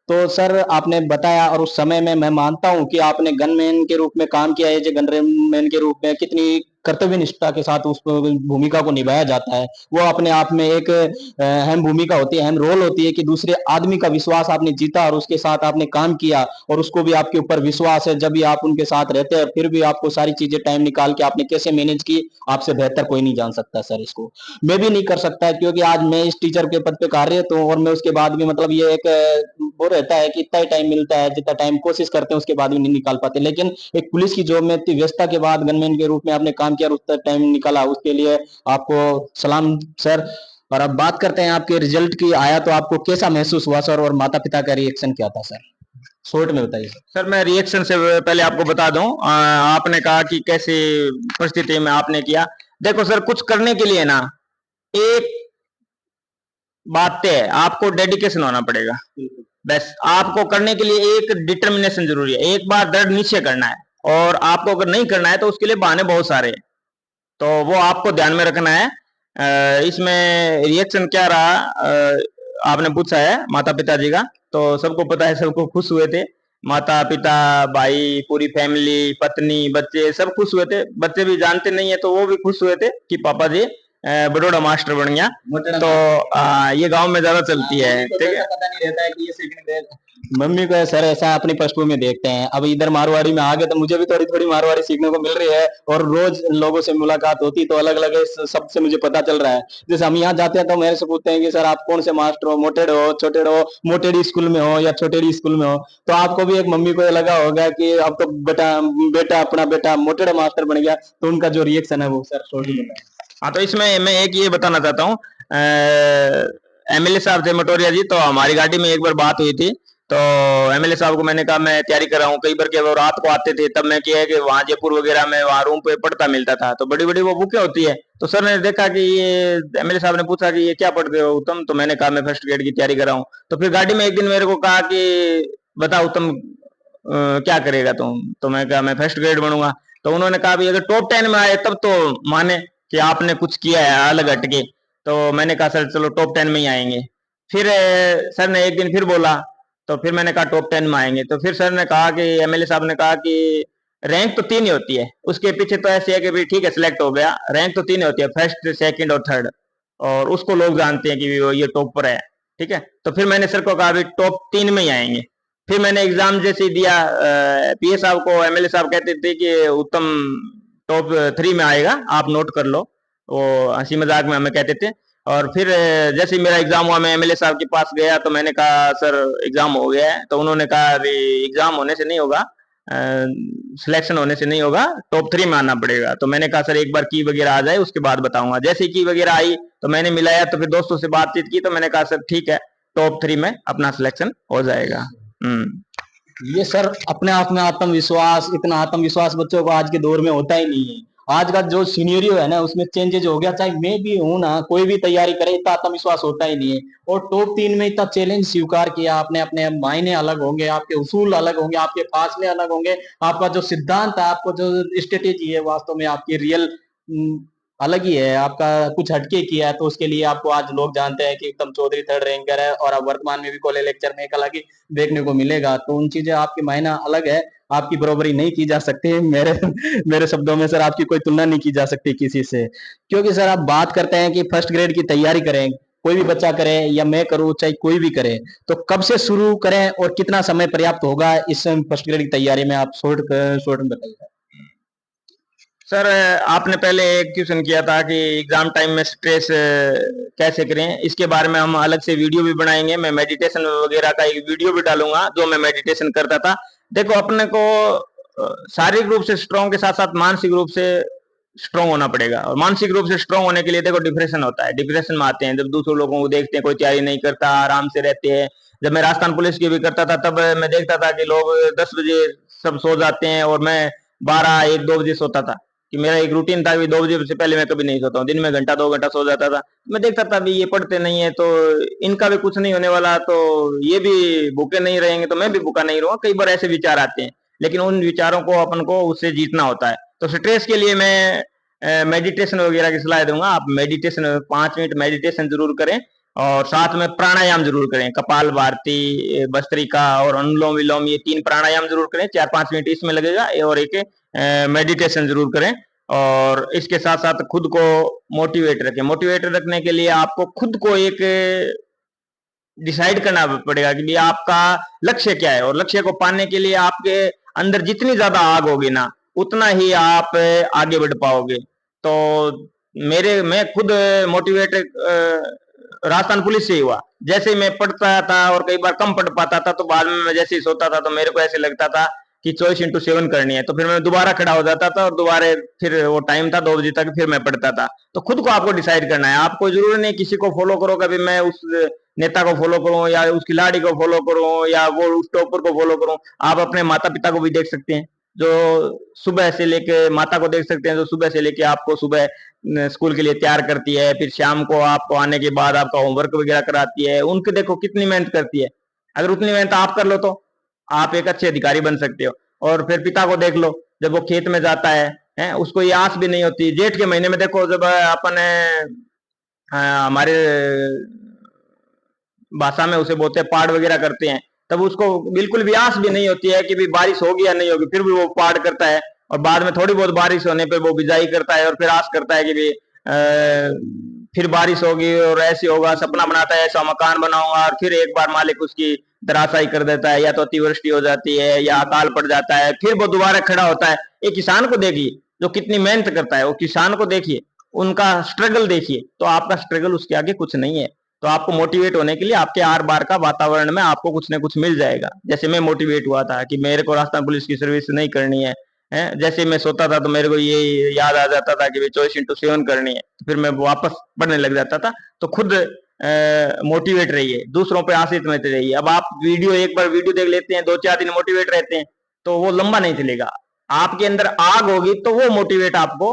तो सर आपने बताया, और उस समय में मैं मानता हूं कि आपने गनमैन के रूप में काम किया है, जो गनमैन के रूप में कितनी कर्तव्य निष्ठा के साथ उस भूमिका को निभाया जाता है, वो अपने आप में एक अहम भूमिका होती है, अहम रोल होती है कि दूसरे आदमी का विश्वास आपने जीता और उसके साथ आपने काम किया, और उसको भी आपके ऊपर विश्वास है। जब भी आप उनके साथ रहते हैं, फिर भी आपको सारी चीजें टाइम निकाल के आपने कैसे मैनेज की, आपसे बेहतर कोई नहीं जान सकता सर इसको। मैं भी नहीं कर सकता, क्योंकि आज मैं इस टीचर के पद पे कार्यरत हूँ, और मैं उसके बाद भी मतलब ये एक वो रहता है कि इतना ही टाइम मिलता है, जितना टाइम कोशिश करते हैं उसके बाद भी नहीं निकाल पाते। लेकिन एक पुलिस की जॉब में इतनी व्यस्तता के बाद गनमैन के रूप में आपने काम किया और उतना टाइम निकाला, उसके लिए आपको सलाम सर। और अब बात करते हैं आपके रिजल्ट की, आया तो आपको कैसा महसूस हुआ सर, और माता पिता का रिएक्शन क्या था सर, शॉर्ट में बताइए। सर मैं रिएक्शन से पहले आपको बता दूं, आपने कहा कि कैसी परिस्थिति में आपने किया। देखो सर, कुछ करने के लिए ना, एक बात तय है, आपको डेडिकेशन होना पड़ेगा। बस आपको करने के लिए एक डिटर्मिनेशन जरूरी है, एक बार दृढ़ निश्चय करना है। और आपको अगर नहीं करना है तो उसके लिए बहाने बहुत सारे हैं, तो वो आपको ध्यान में रखना है। इसमें रिएक्शन क्या रहा, आपने पूछा है माता पिता जी का, तो सबको पता है, सबको खुश हुए थे। माता पिता, भाई, पूरी फैमिली, पत्नी, बच्चे सब खुश हुए थे। बच्चे भी जानते नहीं है तो वो भी खुश हुए थे कि पापा जी बड़ोड़ा मास्टर बन गया। तो ये गांव में ज्यादा चलती है, मम्मी को ठीक तो है। ऐसा पता नहीं रहता है कि ये सीखने दे, मम्मी को सर ऐसा अपनी पशुओं में देखते हैं। अब इधर मारवाड़ी में आ गए तो मुझे भी थोड़ी थोड़ी मारवाड़ी सीखने को मिल रही है, और रोज लोगों से मुलाकात होती, तो अलग अलग शब्द से मुझे पता चल रहा है। जैसे हम यहाँ जाते हैं तो मेरे से पूछते हैं कि सर आप कौन से मास्टर हो, मोटेड हो, छोटेड हो, मोटेडी स्कूल में हो या छोटेडी स्कूल में हो। तो आपको भी एक मम्मी को ये लगा होगा कि अब तो बेटा बेटा अपना बेटा मोटेड मास्टर बन गया, तो उनका जो रिएक्शन है वो सर छोड़ बताए। हाँ, तो इसमें मैं एक ये बताना चाहता हूँ, एमएलए साहब थे मटोरिया जी, तो हमारी गाड़ी में एक बार बात हुई थी। तो एमएलए साहब को मैंने कहा मैं तैयारी कर रहा हूँ। कई बार के वो रात को आते थे, तब मैं क्या है कि वहाँ जयपुर वगैरह में वहाँ रूम पे पढ़ता मिलता था, तो बड़ी बड़ी वो बुकें होती है। तो सर ने देखा कि ये, एमएलए साहब ने पूछा कि ये क्या पढ़ते हो उत्तम, तो मैंने कहा मैं फर्स्ट ग्रेड की तैयारी कर रहा हूँ। तो फिर गाड़ी में एक दिन मेरे को कहा कि बता उत्तम, क्या करेगा तुम, तो मैं कहा मैं फर्स्ट ग्रेड बनूंगा। तो उन्होंने कहा भी अगर टॉप 10 में आए तब तो माने कि आपने कुछ किया है अलग हटके। तो मैंने कहा सर चलो टॉप 10 में ही आएंगे। फिर सर ने एक दिन फिर बोला, तो फिर मैंने कहा टॉप 10 में आएंगे। तो फिर सर ने कहा कि एमएलए साहब ने कहा कि रैंक तो 3 ही होती है, उसके पीछे तो ऐसे है कि भाई ठीक है सिलेक्ट हो गया, रैंक तो 3 ही होती है, फर्स्ट, सेकंड और थर्ड, और उसको लोग जानते हैं कि वो ये टॉप पर है। ठीक है, तो फिर मैंने सर को कहा भी टॉप 3 में ही आएंगे। फिर मैंने एग्जाम जैसे ही दिया, पीए साहब को एमएलए साहब कहते थे कि उत्तम टॉप 3 में आएगा, आप नोट कर लो। वो हंसी मजाक में हमें कहते थे। और फिर जैसे ही मेरा एग्जाम हुआ, मैं एमएलए साहब के पास गया, तो मैंने कहा सर एग्जाम हो गया है। तो उन्होंने कहा अभी एग्जाम होने से नहीं होगा, सिलेक्शन होने से नहीं होगा, टॉप 3 में आना पड़ेगा। तो मैंने कहा सर एक बार की वगैरह आ जाए उसके बाद बताऊंगा। जैसे ही की वगैरह आई तो मैंने मिलाया, तो फिर दोस्तों से बातचीत की, तो मैंने कहा सर ठीक है, टॉप 3 में अपना सिलेक्शन हो जाएगा। ये सर अपने आप में आत्मविश्वास, इतना आत्मविश्वास बच्चों को आज के दौर में होता ही नहीं है। आज का जो सीनियरियो है ना, उसमें चेंजेज हो गया। चाहे मैं भी हूं ना, कोई भी तैयारी करे, इतना आत्मविश्वास होता ही नहीं है। और टॉप 3 में इतना चैलेंज स्वीकार किया आपने, अपने मायने अलग होंगे, आपके उसूल अलग होंगे, आपके फासले अलग होंगे, आपका जो सिद्धांत है, आपको जो स्ट्रेटेजी है, वास्तव में आपकी रियल अलग ही है। आपका कुछ हटके किया है, तो उसके लिए आपको आज लोग जानते हैं कि उत्तम चौधरी थर्ड रैंकर है, और अब वर्तमान में भी कॉलेज लेक्चर में एक अलग ही देखने को मिलेगा। तो उन चीजें आपकी मायना अलग है, आपकी बरोबरी नहीं की जा सकती। मेरे मेरे शब्दों में सर आपकी कोई तुलना नहीं की जा सकती किसी से। क्योंकि सर आप बात करते हैं कि फर्स्ट ग्रेड की तैयारी करें, कोई भी बच्चा करे या मैं करूं, चाहे कोई भी करे, तो कब से शुरू करें और कितना समय पर्याप्त होगा इस फर्स्ट ग्रेड की तैयारी में, आप शॉर्ट में बताइए। सर आपने पहले एक क्वेश्चन किया था कि एग्जाम टाइम में स्ट्रेस कैसे करें, इसके बारे में हम अलग से वीडियो भी बनाएंगे। मैं मेडिटेशन वगैरह का एक वीडियो भी डालूंगा जो मैं मेडिटेशन करता था। देखो अपने को शारीरिक रूप से स्ट्रांग के साथ साथ मानसिक रूप से स्ट्रांग होना पड़ेगा। और मानसिक रूप से स्ट्रांग होने के लिए देखो डिप्रेशन होता है, डिप्रेशन में आते हैं जब दूसरे लोगों को देखते हैं कोई तैयारी नहीं करता, आराम से रहते हैं। जब मैं राजस्थान पुलिस की भी करता था तब मैं देखता था कि लोग 10 बजे सब सो जाते हैं और मैं 12-1-2 बजे सोता था, कि मेरा एक रूटीन था कि 2 बजे से पहले मैं कभी नहीं सोता हूँ। दिन में घंटा 2 घंटा सो जाता था। मैं देखता था भी ये पढ़ते नहीं है तो इनका भी कुछ नहीं होने वाला, तो ये भी भूखे नहीं रहेंगे तो मैं भी भूखा नहीं रहूंगा। कई बार ऐसे विचार आते हैं, लेकिन उन विचारों को अपन को उससे जीतना होता है। तो स्ट्रेस के लिए मैं मेडिटेशन वगैरह की सलाह दूंगा। आप मेडिटेशन 5 मिनट मेडिटेशन जरूर करें और साथ में प्राणायाम जरूर करें। कपाल भारती, भस्त्रिका और अनुलोम विलोम, ये 3 प्राणायाम जरूर करें। 4-5 मिनट इसमें लगेगा और एक मेडिटेशन जरूर करें। और इसके साथ साथ खुद को मोटिवेट रखें। मोटिवेट रखने के लिए आपको खुद को एक डिसाइड करना पड़ेगा कि भी आपका लक्ष्य क्या है, और लक्ष्य को पाने के लिए आपके अंदर जितनी ज्यादा आग होगी ना, उतना ही आप आगे बढ़ पाओगे। तो मैं खुद मोटिवेट राजस्थान पुलिस से ही हुआ। जैसे ही मैं पढ़ता था और कई बार कम पढ़ पाता था, तो बाद में मैं जैसे ही सोता था तो मेरे को ऐसे लगता था कि 24/7 करनी है, तो फिर मैं दोबारा खड़ा हो जाता था और दोबारा फिर वो टाइम था 2 बजे तक, फिर मैं पढ़ता था। तो खुद को आपको डिसाइड करना है। आपको जरूरी नहीं किसी को फॉलो करो, कभी मैं उस नेता को फॉलो करूं या उस खिलाड़ी को फॉलो करूं या वो उस टॉपर को फॉलो करूं। आप अपने माता पिता को भी देख सकते हैं, जो सुबह से लेके माता को देख सकते हैं, जो सुबह से लेके आपको सुबह स्कूल के लिए तैयार करती है, फिर शाम को आपको आने के बाद आपका होमवर्क वगैरह कराती है। उनके देखो कितनी मेहनत करती है। अगर उतनी मेहनत आप कर लो तो आप एक अच्छे अधिकारी बन सकते हो। और फिर पिता को देख लो, जब वो खेत में जाता है उसको ये आस भी नहीं होती। जेठ के महीने में देखो, जब अपन हमारे भाषा में उसे बोलते हैं पाड़ वगैरह करते हैं, तब उसको बिल्कुल भी आस भी नहीं होती है कि भी बारिश होगी या नहीं होगी, फिर भी वो पाड़ करता है। और बाद में थोड़ी बहुत बारिश होने पर वो बिजाई करता है और फिर आस करता है कि भी फिर बारिश होगी और ऐसे होगा। सपना बनाता है ऐसा मकान बनाऊंगा, और फिर एक बार मालिक उसकी धराशायी कर देता है, या तो अतिवृष्टि हो जाती है या अकाल पड़ जाता है, फिर वो दोबारा खड़ा होता है। एक किसान को देखिए जो कितनी मेहनत करता है, वो किसान को देखिए, उनका स्ट्रगल देखिए, तो आपका स्ट्रगल उसके आगे कुछ नहीं है। तो आपको मोटिवेट होने के लिए आपके आर बार का वातावरण में आपको कुछ ना कुछ मिल जाएगा। जैसे मैं मोटिवेट हुआ था कि मेरे को राजस्थान पुलिस की सर्विस नहीं करनी है, जैसे मैं सोता था तो मेरे को ये याद आ जाता था कि 24/7 करनी है, तो फिर मैं वापस पढ़ने लग जाता था। तो खुद मोटिवेट रहिए, दूसरों पे आश्रित मत रहिए। अब आप एक बार वीडियो देख लेते हैं, 2-4 दिन मोटिवेट रहते हैं, तो वो लंबा नहीं चलेगा। आपके अंदर आग होगी तो वो मोटिवेट आपको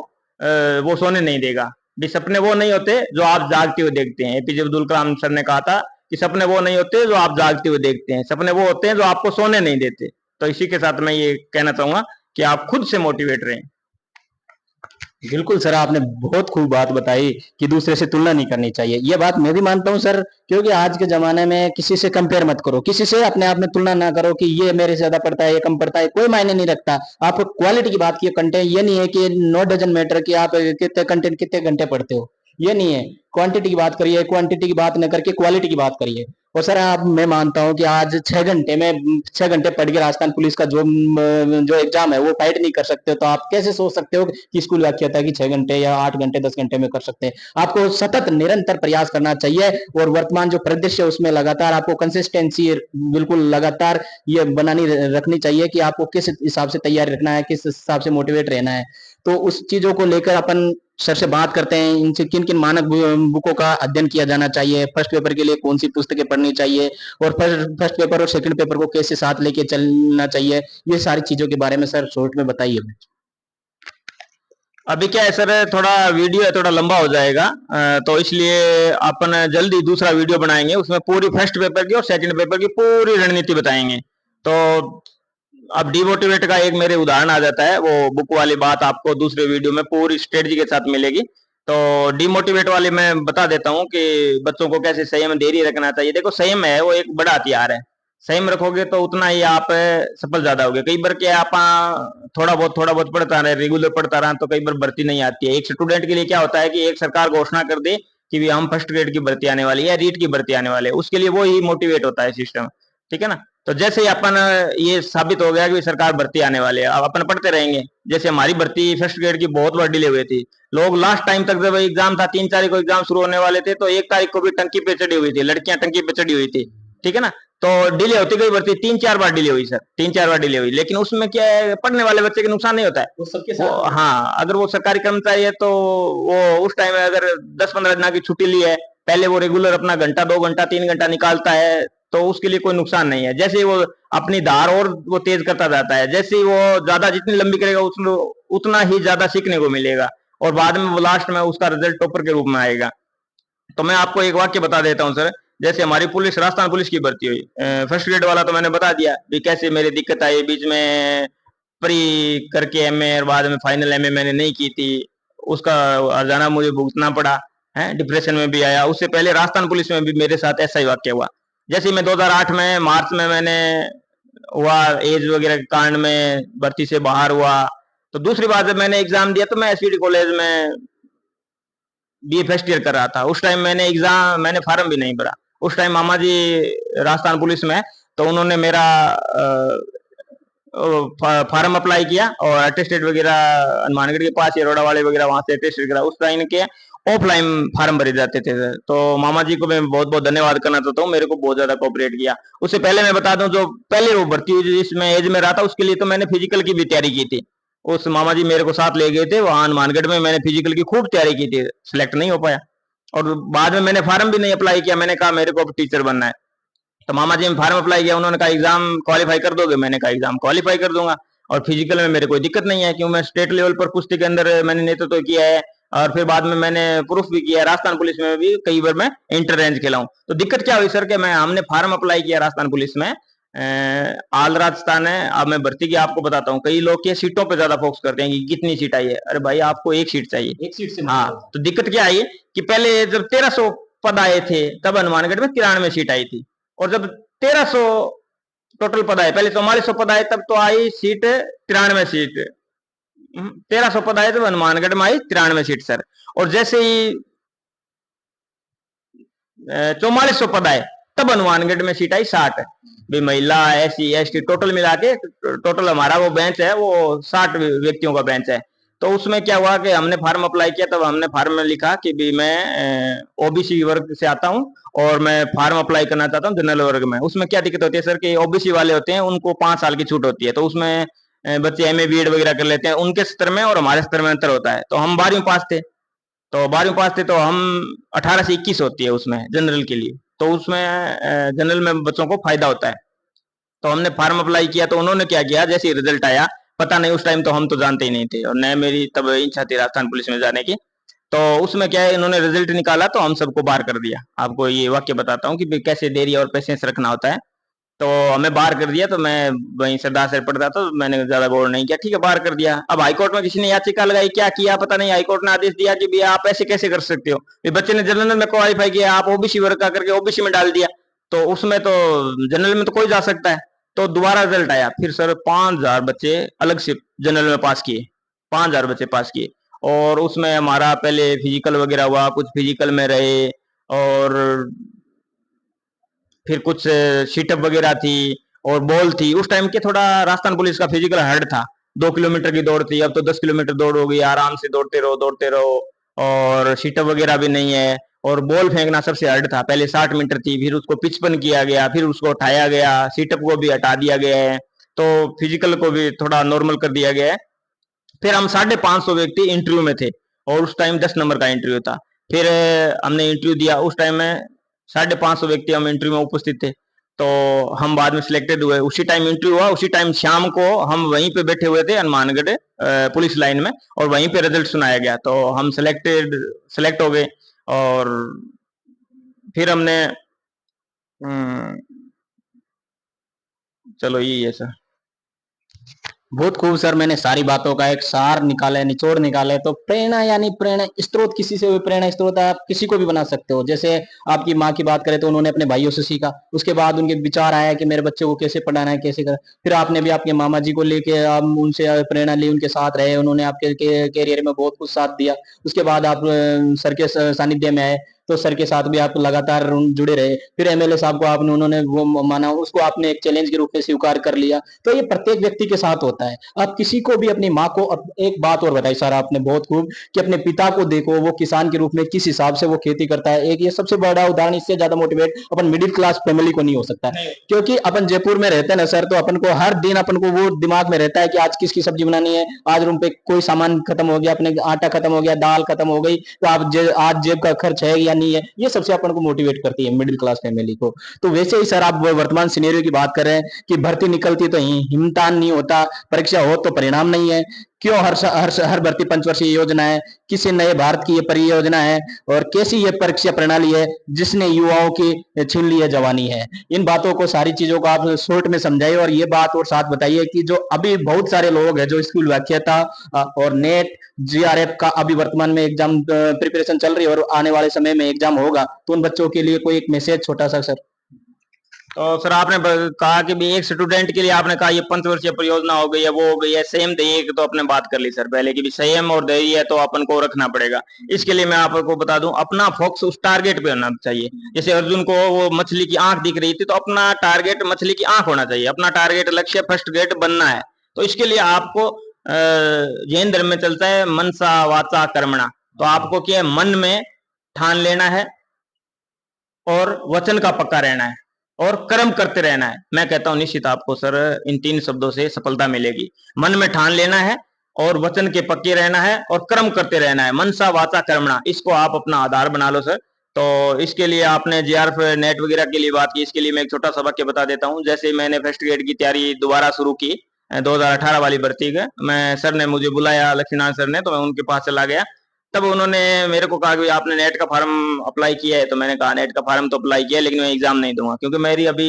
वो सोने नहीं देगा। भी सपने वो नहीं होते जो आप जागते हुए देखते हैं। एपीजे अब्दुल कलाम सर ने कहा था कि सपने वो नहीं होते जो आप जागते हुए देखते हैं, सपने वो होते हैं जो आपको सोने नहीं देते। तो इसी के साथ मैं ये कहना चाहूंगा कि आप खुद से मोटिवेट रहें। बिल्कुल सर, आपने बहुत खूब बात बताई कि दूसरे से तुलना नहीं करनी चाहिए। ये बात मैं भी मानता हूँ सर, क्योंकि आज के ज़माने में किसी से कंपेयर मत करो, किसी से अपने आप में तुलना ना करो कि ये मेरे से ज़्यादा पढ़ता है, ये कम पढ़ता है, कोई मायने नहीं रखता। आप क्वालिटी की बात की, कंटेंट ये नहीं है कि नो डजन मैटर कि आप कितने कंटेंट कितने घंटे पढ़ते हो, ये नहीं है। क्वांटिटी की बात करिए, क्वांटिटी की बात न करके क्वालिटी की बात करिए। और सर आप, मैं मानता हूँ कि आज 6 घंटे में 6 घंटे पढ़ के राजस्थान पुलिस का जो एग्जाम है वो फाइट नहीं कर सकते हो, तो आप कैसे सोच सकते हो कि स्कूल व्याख्या था कि 6 घंटे या 8 घंटे 10 घंटे में कर सकते हैं। आपको सतत निरंतर प्रयास करना चाहिए, और वर्तमान जो परिदृश्य है उसमें लगातार आपको कंसिस्टेंसी बिल्कुल लगातार ये बनानी रखनी चाहिए कि आपको किस हिसाब से तैयारी रखना है, किस हिसाब से मोटिवेट रहना है। तो उस चीजों को लेकर अपन सर से बात करते हैं, इनसे किन किन मानक बुकों का अध्ययन किया जाना चाहिए, फर्स्ट पेपर के लिए कौन सी पुस्तकें पढ़नी चाहिए, और फर्स्ट पेपर और सेकंड पेपर को कैसे साथ लेके चलना चाहिए, ये सारी चीजों के बारे में सर शॉर्ट में बताइए। अभी क्या है सर, थोड़ा वीडियो है थोड़ा लंबा हो जाएगा, तो इसलिए अपन जल्दी दूसरा वीडियो बनाएंगे, उसमें पूरी फर्स्ट पेपर की और सेकंड पेपर की पूरी रणनीति बताएंगे। तो अब डिमोटिवेट का एक मेरे उदाहरण आ जाता है, वो बुक वाली बात आपको दूसरे वीडियो में पूरी स्ट्रेटजी के साथ मिलेगी। तो डिमोटिवेट वाली मैं बता देता हूँ कि बच्चों को कैसे संयम धैर्य रखना चाहिए। देखो संयम है वो एक बड़ा हथियार है। संयम रखोगे तो उतना ही आप सफल ज्यादा होगे। कई बार क्या आप थोड़ा बहुत पढ़ता रहे, रेगुलर पढ़ता रहा, तो कई बार भर्ती नहीं आती है। एक स्टूडेंट के लिए क्या होता है कि एक सरकार घोषणा कर दे कि भी हम फर्स्ट ग्रेड की भर्ती आने वाली है, रीट की भर्ती आने वाली है, उसके लिए वो ही मोटिवेट होता है सिस्टम। ठीक है ना। तो जैसे ही अपन ये साबित हो गया कि सरकार भर्ती आने वाली है, अब अपन पढ़ते रहेंगे। जैसे हमारी भर्ती फर्स्ट ग्रेड की बहुत बार डिले हुई थी। लोग लास्ट टाइम तक, जब एग्जाम था 3 तारीख को एग्जाम शुरू होने वाले थे, तो 1 तारीख को भी टंकी पे चढ़ी हुई थी, लड़कियां टंकी पे चढ़ी हुई थी। ठीक है ना। तो डिले होती गई भर्ती, 3-4 बार डिले हुई सर, 3-4 बार डिले हुई। लेकिन उसमें क्या है, पढ़ने वाले बच्चे के नुकसान नहीं होता है वो सबके साथ हाँ, अगर वो सरकारी कर्मचारी है तो वो उस टाइम अगर 10-15 दिन की छुट्टी ली है, पहले वो रेगुलर अपना घंटा 2 घंटा 3 घंटा निकालता है, तो उसके लिए कोई नुकसान नहीं है। जैसे ही वो अपनी धार और वो तेज करता जाता है, जैसे ही वो ज्यादा जितनी लंबी करेगा उसमें उतना ही ज्यादा सीखने को मिलेगा, और बाद में वो लास्ट में उसका रिजल्ट टॉपर के रूप में आएगा। तो मैं आपको एक वाक्य बता देता हूँ सर। जैसे हमारी पुलिस, राजस्थान पुलिस की भर्ती हुई, फर्स्ट ग्रेड वाला तो मैंने बता दिया भी कैसे मेरी दिक्कत आई बीच में, प्री करके एमए और बाद में फाइनल एमए मैंने नहीं की थी, उसका हर्जाना मुझे भुगतना पड़ा है, डिप्रेशन में भी आया। उससे पहले राजस्थान पुलिस में भी मेरे साथ ऐसा ही वाक्य हुआ। जैसे ही मैं 2008 में मार्च में मैंने हुआ, एज वगैरह के कारण में भर्ती से बाहर हुआ, तो दूसरी बार जब मैंने एग्जाम दिया तो मैं एसवीडी कॉलेज में बीए फर्स्ट ईयर कर रहा था। उस टाइम मैंने फॉर्म भी नहीं भरा। उस टाइम मामा जी राजस्थान पुलिस में, तो उन्होंने मेरा फॉर्म अप्लाई किया और अटेस्टेड वगैरह हनुमानगढ़ के पास रोड़ा वाले वगैरह वहां से अटेस्टेड करा। उस टाइम के ऑफलाइन फार्म भरे जाते थे सर। तो मामा जी को मैं बहुत बहुत धन्यवाद करना चाहता हूँ, मेरे को बहुत ज्यादा कोऑपरेट किया। उससे पहले मैं बता दूं, जो पहले वो भर्ती हुई जिसमें एज में रहा था, उसके लिए तो मैंने फिजिकल की भी तैयारी की थी। उस मामा जी मेरे को साथ ले गए थे वहां हनुमानगढ़ में, मैंने फिजिकल की खूब तैयारी की थी, सिलेक्ट नहीं हो पाया। और बाद में मैंने फार्म भी नहीं अप्लाई किया, मैंने कहा मेरे को अब टीचर बनना है। तो मामा जी ने फार्म अप्लाई किया, उन्होंने कहा एग्जाम क्वालिफाई कर दोगे? मैंने कहा एग्जाम क्वालिफाई कर दूंगा, और फिजिकल में मेरे कोई दिक्कत नहीं है, क्योंकि मैं स्टेट लेवल पर कुश्ती के अंदर मैंने नेतृत्व तो किया है, और फिर बाद में मैंने प्रूफ भी किया है। राजस्थान पुलिस में भी कई बार मैं इंटर रेंज खेला हूँ। तो दिक्कत क्या हुई सर कि हमने फार्म अप्लाई किया राजस्थान पुलिस में, आल राजस्थान है। अब मैं भर्ती की आपको बताता हूँ, कई लोग के सीटों पे ज्यादा फोकस करते हैं कि कितनी सीट आई है। अरे भाई आपको एक सीट चाहिए, एक सीट से हाँ। तो दिक्कत क्या आई कि पहले जब 1300 पद आए थे तब हनुमानगढ़ में 93 सीट आई थी, और जब 1300 टोटल पद आए, पहले 4400 पद आए तब तो आई सीट 93 सीट। 1300 पद आए तो हनुमानगढ़ में आई 93 सीट सर। और जैसे ही 4400 पद आए तब हनुमानगढ़ में सीट आई 60। भी महिला एससी एसटी टोटल मिला के, टोटल हमारा वो बेंच है वो 60 व्यक्तियों का बेंच है। तो उसमें क्या हुआ कि हमने फार्म अप्लाई किया, तब हमने फार्म में लिखा कि भी मैं ओबीसी वर्ग से आता हूँ और मैं फार्म अप्लाई करना चाहता हूँ जनरल वर्ग में। उसमें क्या दिक्कत होती है सर कि ओबीसी वाले होते हैं उनको 5 साल की छूट होती है, तो उसमें बच्चे एमए बीएड वगैरह कर लेते हैं, उनके स्तर में और हमारे स्तर में अंतर होता है। तो हम 12वीं पास थे, तो 12वीं पास थे तो हम 18 से 21 होती है उसमें जनरल के लिए, तो उसमें जनरल में बच्चों को फायदा होता है। तो हमने फार्म अप्लाई किया, तो उन्होंने क्या किया, जैसे ही रिजल्ट आया, पता नहीं उस टाइम तो हम तो जानते ही नहीं थे, और न मेरी तब इच्छा थी राजस्थान पुलिस में जाने की। तो उसमें क्या है, इन्होंने रिजल्ट निकाला तो हम सबको बाहर कर दिया। आपको ये वाक्य बताता हूँ कि कैसे देरी और पेशेंस रखना होता है। तो हमें बाहर कर दिया, तो मैं वहीं सरदार से पढ़ता था, तो मैंने ज्यादा गौर नहीं किया, ठीक है बाहर कर दिया। अब हाईकोर्ट में किसी ने याचिका लगाई, क्या किया पता नहीं, हाईकोर्ट ने आदेश दिया कि भैया आप ऐसे कैसे कर सकते हो, ये बच्चे ने जनरल में क्वालिफाई किया, आप ओबीसी वर्ग का करके ओबीसी में डाल दिया, तो उसमें तो जनरल में तो कोई जा सकता है। तो दोबारा रिजल्ट आया, फिर सर 5000 बच्चे अलग से जनरल में पास किए, 5000 बच्चे पास किए। और उसमें हमारा पहले फिजिकल वगैरह हुआ, कुछ फिजिकल में रहे, और फिर कुछ सीटअप वगैरह थी और बॉल थी। उस टाइम के थोड़ा राजस्थान पुलिस का फिजिकल हार्ड था, 2 किलोमीटर की दौड़ थी, अब तो 10 किलोमीटर दौड़ हो गई, आराम से दौड़ते रहो, और सीटअप वगैरह भी नहीं है। और बॉल फेंकना सबसे हार्ड था, पहले 60 मीटर थी, फिर उसको 55 किया गया, फिर उसको हटाया गया, सीटअप को भी हटा दिया गया है, तो फिजिकल को भी थोड़ा नॉर्मल कर दिया गया है। फिर हम 550 व्यक्ति इंटरव्यू में थे, और उस टाइम 10 नंबर का इंटरव्यू था। फिर हमने इंटरव्यू दिया, उस टाइम में 550 व्यक्ति हम इंटरव्यू में उपस्थित थे, तो हम बाद में सिलेक्टेड हुए। उसी टाइम इंटरव्यू हुआ, उसी टाइम शाम को हम वहीं पे बैठे हुए थे हनुमानगढ़ पुलिस लाइन में, और वहीं पे रिजल्ट सुनाया गया, तो हम सेलेक्ट हो गए। और फिर हमने चलो यही है सर। बहुत खूब सर, मैंने सारी बातों का एक सार निकाला, निचोड़ निकाले। तो प्रेरणा यानी प्रेरणा स्रोत, किसी से भी प्रेरणा स्रोत आप किसी को भी बना सकते हो। जैसे आपकी माँ की बात करें तो उन्होंने अपने भाइयों से सीखा, उसके बाद उनके विचार आया कि मेरे बच्चे को कैसे पढ़ाना है, कैसे कर। फिर आपने भी आपके मामा जी को लेके आप उनसे प्रेरणा ली, उनके साथ रहे, उन्होंने आपके कैरियर में बहुत कुछ साथ दिया। उसके बाद आप सर के सानिध्य में आए, तो सर के साथ भी आप लगातार जुड़े रहे। फिर एमएलए साहब को आपने उन्होंने वो माना, उसको आपने एक चैलेंज के रूप में स्वीकार कर लिया। तो ये प्रत्येक व्यक्ति के साथ होता है। आप किसी को भी, अपनी माँ को, एक बात और बताई सर आपने बहुत खूब, कि अपने पिता को देखो, वो किसान के रूप में किस हिसाब से वो खेती करता है। एक ये सबसे बड़ा उदाहरण, इससे ज्यादा मोटिवेट अपन मिडिल क्लास फैमिली को नहीं हो सकता, क्योंकि अपन जयपुर में रहते हैं ना सर, तो अपन को हर दिन अपन को वो दिमाग में रहता है कि आज किसकी सब्जी बनानी है, आज रूम पे कोई सामान खत्म हो गया, अपने आटा खत्म हो गया, दाल खत्म हो गई, तो आप आज जेब का खर्च है या नहीं है, ये सबसे अपन को मोटिवेट करती है मिडिल क्लास फैमिली को। तो वैसे ही सर आप वर्तमान सिनेरियो की बात कर रहे हैं कि भर्ती निकलती तो हिमतान नहीं होता, परीक्षा हो तो परिणाम नहीं है। क्यों हर भर्ती पंचवर्षीय योजना है, किसी नए भारत की ये परियोजना है, और कैसी ये परीक्षा प्रणाली है जिसने युवाओं की छीन ली है जवानी है। इन बातों को, सारी चीजों को आप शॉर्ट में समझाइए, और ये बात और साथ बताइए कि जो अभी बहुत सारे लोग हैं जो स्कूल व्याख्याता और नेट जीआरएफ का अभी वर्तमान में एग्जाम प्रिपरेशन चल रही है और आने वाले समय में एग्जाम होगा, तो उन बच्चों के लिए कोई एक मैसेज छोटा सा सर। तो सर आपने कहा कि भी एक स्टूडेंट के लिए आपने कहा ये पंचवर्षीय परियोजना हो गई है, वो हो गई है, संयम धैर्य की तो आपने बात कर ली सर पहले की भी, संयम और धैर्य तो अपन को रखना पड़ेगा। इसके लिए मैं आपको बता दूं, अपना फोकस उस टारगेट पे होना चाहिए। जैसे अर्जुन को वो मछली की आंख दिख रही थी, तो अपना टारगेट मछली की आंख होना चाहिए, अपना टारगेट लक्ष्य फर्स्ट ग्रेड बनना है। तो इसके लिए आपको जैन धर्म में चलता है मनसा वाचा कर्मणा। तो आपको क्या है, मन में ठान लेना है और वचन का पक्का रहना है और कर्म करते रहना है। मैं कहता हूं निश्चित आपको सर इन 3 शब्दों से सफलता मिलेगी। मन में ठान लेना है और वचन के पक्के रहना है और कर्म करते रहना है, मनसा वाचा कर्मणा, इसको आप अपना आधार बना लो सर। तो इसके लिए आपने जीआरएफ नेट वगैरह के लिए बात की, इसके लिए मैं एक छोटा सा वाक्य बता देता हूँ। जैसे मैंने फर्स्ट ग्रेड की तैयारी दोबारा शुरू की 2018 वाली भर्ती का, मैं सर ने मुझे बुलाया, लक्ष्मीनारायण सर ने, तो मैं उनके पास चला गया। तब उन्होंने मेरे को कहा कि आपने नेट का फॉर्म अप्लाई किया है, तो मैंने कहा नेट का फॉर्म तो अप्लाई किया है, लेकिन मैं एग्जाम नहीं दूंगा क्योंकि मेरी अभी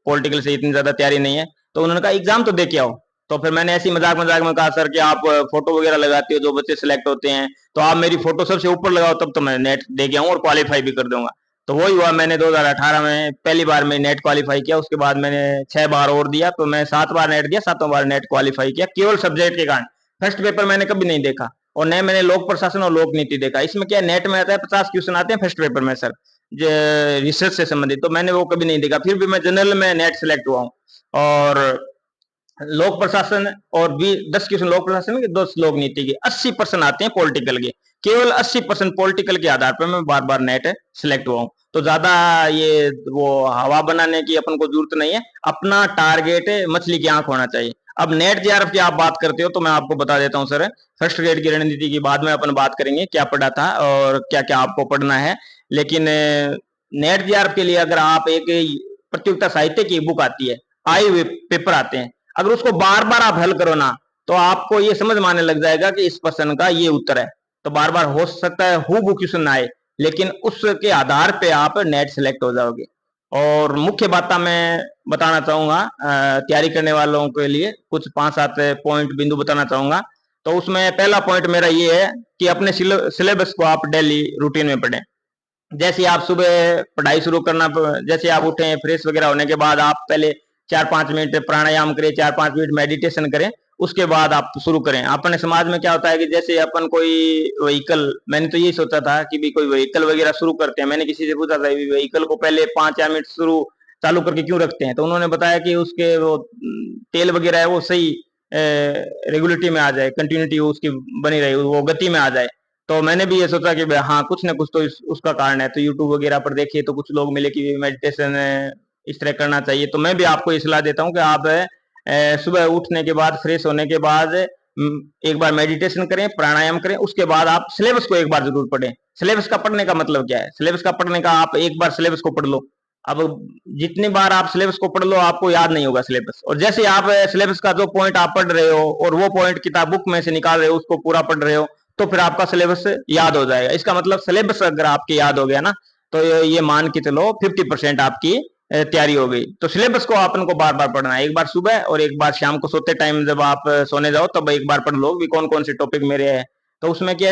पॉलिटिकल से इतनी ज्यादा तैयारी नहीं है। तो उन्होंने कहा एग्जाम तो दे के आओ। तो फिर मैंने ऐसी मजाक मजाक में कहा सर कि आप फोटो वगैरह लगाते हो जो बच्चे सिलेक्ट होते हैं, तो आप मेरी फोटो सबसे ऊपर लगाओ, तब तो मैं नेट दे के आऊँ और क्वालिफाई भी कर दूंगा। तो वही हुआ, मैंने 2018 में पहली बार में नेट क्वालिफाई किया, उसके बाद मैंने 6 बार और दिया, तो मैं 7 बार नेट दिया, 7वां बार नेट क्वालिफाई किया, केवल सब्जेक्ट के कारण। फर्स्ट पेपर मैंने कभी नहीं देखा, और नए मैंने लोक प्रशासन और लोक नीति देखा। इसमें क्या नेट में आता है 50 क्वेश्चन आते हैं फर्स्ट पेपर में सर, रिसर्च से संबंधित, तो मैंने वो कभी नहीं देखा। फिर भी मैं जनरल में नेट सेलेक्ट हुआ हूँ। और लोक प्रशासन और भी 10 क्वेश्चन लोक प्रशासन के, 10 लोक नीति के, 80% आते हैं पॉलिटिकल के, केवल 80% पॉलिटिकल के आधार पर मैं बार बार नेट सिलेक्ट हुआ हूँ। तो ज्यादा ये वो हवा बनाने की अपन को जरूरत नहीं है, अपना टारगेट मछली की आंख होना चाहिए। अब नेट जेआरएफ की आप बात करते हो, तो मैं आपको बता देता हूँ सर, फर्स्ट ग्रेड की रणनीति की बाद में अपन बात करेंगे क्या पढ़ा था और क्या क्या आपको पढ़ना है। लेकिन नेट जेआरएफ के लिए अगर आप एक प्रतियोगिता साहित्य की बुक आती है, आए हुए पेपर आते हैं, अगर उसको बार बार आप हल करो ना, तो आपको ये समझ में आने लग जाएगा कि इस प्रश्न का ये उत्तर है। तो बार बार हो सकता है हूबहू क्वेश्चन ना आए, लेकिन उसके आधार पे आप नेट सेलेक्ट हो जाओगे। और मुख्य बात मैं बताना चाहूंगा तैयारी करने वालों के लिए, कुछ 5-7 पॉइंट बिंदु बताना चाहूंगा। तो उसमें पहला पॉइंट मेरा ये है कि अपने सिलेबस को आप डेली रूटीन में पढ़ें। जैसे आप सुबह पढ़ाई शुरू करना, जैसे आप उठे फ्रेश वगैरह होने के बाद आप पहले 4-5 मिनट प्राणायाम करें, 4-5 मिनट मेडिटेशन करें, उसके बाद आप शुरू करें। अपने समाज में क्या होता है कि जैसे अपन कोई व्हीकल, मैंने तो यही सोचा था कि भी कोई व्हीकल वगैरह शुरू करते हैं, मैंने किसी से पूछा था व्हीकल को पहले 5-4 मिनट शुरू चालू करके क्यों रखते हैं, तो उन्होंने बताया कि उसके वो तेल वगैरह है वो सही रेगुलेटरी में आ जाए, कंटिन्यूटी उसकी बनी रहे, वो गति में आ जाए। तो मैंने भी ये सोचा कि हाँ कुछ ना कुछ तो उसका कारण है। तो यूट्यूब वगैरह पर देखिए तो कुछ लोग मिले कि मेडिटेशन इस तरह करना चाहिए। तो मैं भी आपको ये सलाह देता हूँ कि आप सुबह उठने के बाद, फ्रेश होने के बाद एक बार मेडिटेशन करें, प्राणायाम करें, उसके बाद आप सिलेबस को एक बार जरूर पढ़ें। सिलेबस का पढ़ने का मतलब क्या है, सिलेबस का पढ़ने का, आप एक बार सिलेबस को पढ़ लो। अब जितनी बार आप सिलेबस को पढ़ लो आपको याद नहीं होगा सिलेबस, और जैसे आप सिलेबस का जो पॉइंट आप पढ़ रहे हो और वो पॉइंट किताब बुक में से निकाल रहे हो, उसको पूरा पढ़ रहे हो, तो फिर आपका सिलेबस याद हो जाएगा। इसका मतलब सिलेबस अगर आपके याद हो गया ना, तो ये मान के चलो 50% आपकी तैयारी हो गई। तो सिलेबस को अपन को बार बार पढ़ना है, एक बार सुबह और एक बार शाम को सोते टाइम जब आप सोने जाओ तब एक बार पढ़ लो भी कौन कौन से टॉपिक मेरे हैं। तो उसमें क्या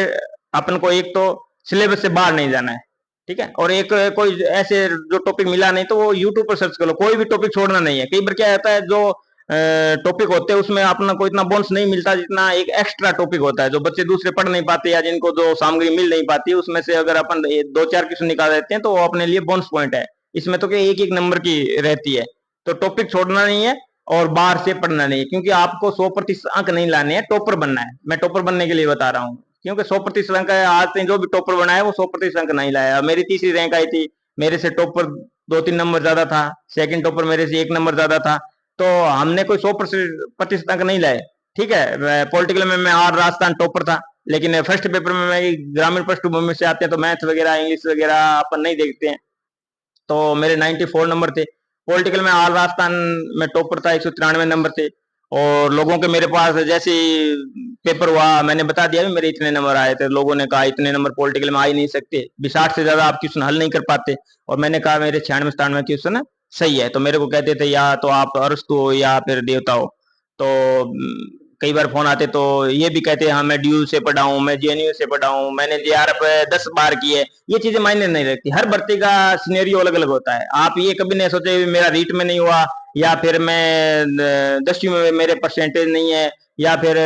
अपन को एक तो सिलेबस से बाहर नहीं जाना है, ठीक है, और एक कोई ऐसे जो टॉपिक मिला नहीं तो वो यूट्यूब पर सर्च कर लो, कोई भी टॉपिक छोड़ना नहीं है। कई बार क्या होता है जो टॉपिक होते हैं उसमें अपना कोई इतना बोनस नहीं मिलता जितना एक एक्स्ट्रा टॉपिक होता है, जो बच्चे दूसरे पढ़ नहीं पाते या जिनको जो सामग्री मिल नहीं पाती, उसमें से अगर अपन 2-4 क्वेश्चन निकाल देते हैं तो वो अपने लिए बोनस पॉइंट है। इसमें तो क्या एक एक नंबर की रहती है। तो टॉपिक छोड़ना नहीं है और बाहर से पढ़ना नहीं है, क्योंकि आपको 100% अंक नहीं लाने हैं, टॉपर बनना है। मैं टॉपर बनने के लिए बता रहा हूँ, क्योंकि 100% अंक है। आज तक जो भी टॉपर बना है वो 100% अंक नहीं लाया। मेरी तीसरी रैंक आई थी, मेरे से टॉपर 2-3 नंबर ज्यादा था, सेकंड टॉपर मेरे से 1 नंबर ज्यादा था। तो हमने कोई 100% अंक नहीं लाए, ठीक है। पॉलिटिकल में मैं और राजस्थान टॉपर था, लेकिन फर्स्ट पेपर में मैं ग्रामीण पृष्ठभूमि से आते हैं तो मैथ वगैरह इंग्लिश वगैरह अपन नहीं देखते हैं, तो मेरे 94 नंबर थे। पॉलिटिकल में ऑल राजस्थान में टॉपर था, 193 नंबर थे। और लोगों के मेरे पास जैसे पेपर हुआ मैंने बता दिया भी मेरे इतने नंबर आए थे, लोगों ने कहा इतने नंबर पॉलिटिकल में आ ही नहीं सकते, 60 से ज्यादा आप क्वेश्चन हल नहीं कर पाते। और मैंने कहा मेरे 96 क्वेश्चन सही है, तो मेरे को कहते थे या तो आप अरस्तु हो या फिर देवता हो। तो कई बार फोन आते तो ये भी कहते हैं हाँ मैं ड्यू से पढ़ा हूँ, मैं जेएनयू से पढ़ा हूँ, मैंने जेआरएफ 10 बार की है। ये चीजें मायने नहीं रखती, हर भर्ती का सिनेरियो अलग अलग होता है। आप ये कभी नहीं सोचे मेरा रीट में नहीं हुआ, या फिर मैं 10वीं में मेरे परसेंटेज नहीं है, या फिर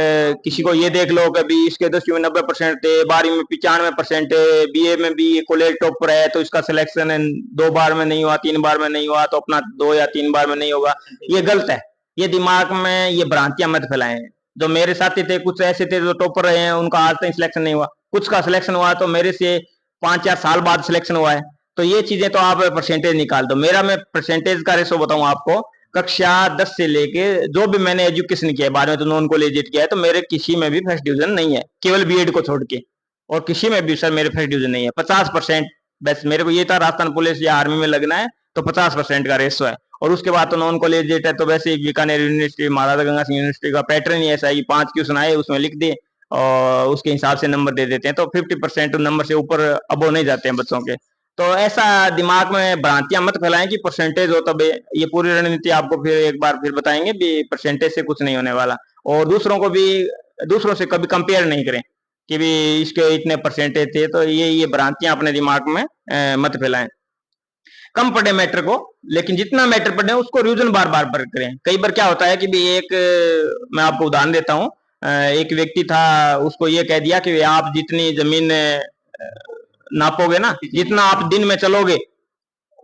किसी को ये देख लो कभी इसके 10वीं में 90% थे, 12वीं में 95% है, बीए में भी कॉलेज टॉपर है तो इसका सिलेक्शन 2 बार में नहीं हुआ, 3 बार में नहीं हुआ तो अपना 2 या 3 बार में नहीं होगा। ये गलत है, ये दिमाग में ये भ्रांतियां मत फैलाएं। जो मेरे साथी थे कुछ ऐसे थे जो टॉपर रहे हैं, उनका आज तक सिलेक्शन नहीं हुआ, कुछ का सिलेक्शन हुआ तो मेरे से 5 या 4 साल बाद सिलेक्शन हुआ है। तो ये चीजें तो आप परसेंटेज निकाल दो। मेरा मैं परसेंटेज का रेशो बताऊं आपको, कक्षा 10 से लेके जो भी मैंने एजुकेशन किया है, बाद में तो नॉन कॉलेजिएट किया है, तो मेरे किसी में भी फर्स्ट डिवीजन नहीं है, केवल बीएड को छोड़ के। और किसी में भी सर मेरे फर्स्ट डिवीजन नहीं है। 50% बस मेरे को ये था राजस्थान पुलिस या आर्मी में लगना है, तो 50% का रेशो है। और उसके बाद तो नॉन कॉलेजिएट है, तो वैसे ही बीकानेर यूनिवर्सिटी, महाराजा गंगा सिंह यूनिवर्सिटी का पैटर्न ही ऐसा है कि 5 क्वेश्चन आए उसमें लिख दे और उसके हिसाब से नंबर दे देते हैं, तो 50% नंबर से ऊपर अबो नहीं जाते हैं बच्चों के। तो ऐसा दिमाग में भ्रांतियां मत फैलाएं कि परसेंटेज हो तब। ये पूरी रणनीति आपको फिर एक बार फिर बताएंगे भी परसेंटेज से कुछ नहीं होने वाला। और दूसरों को भी दूसरों से कभी कंपेयर नहीं करें कि भी इसके इतने परसेंटेज थे, तो ये भ्रांतियां अपने दिमाग में मत फैलाएं। कम पढ़े मैटर को, लेकिन जितना मैटर पढ़े उसको रिवीजन बार बार पर करें। कई बार क्या होता है कि भी एक मैं आपको उदाहरण देता हूँ, एक व्यक्ति था, उसको ये कह दिया कि आप जितनी जमीन नापोगे ना, जितना आप दिन में चलोगे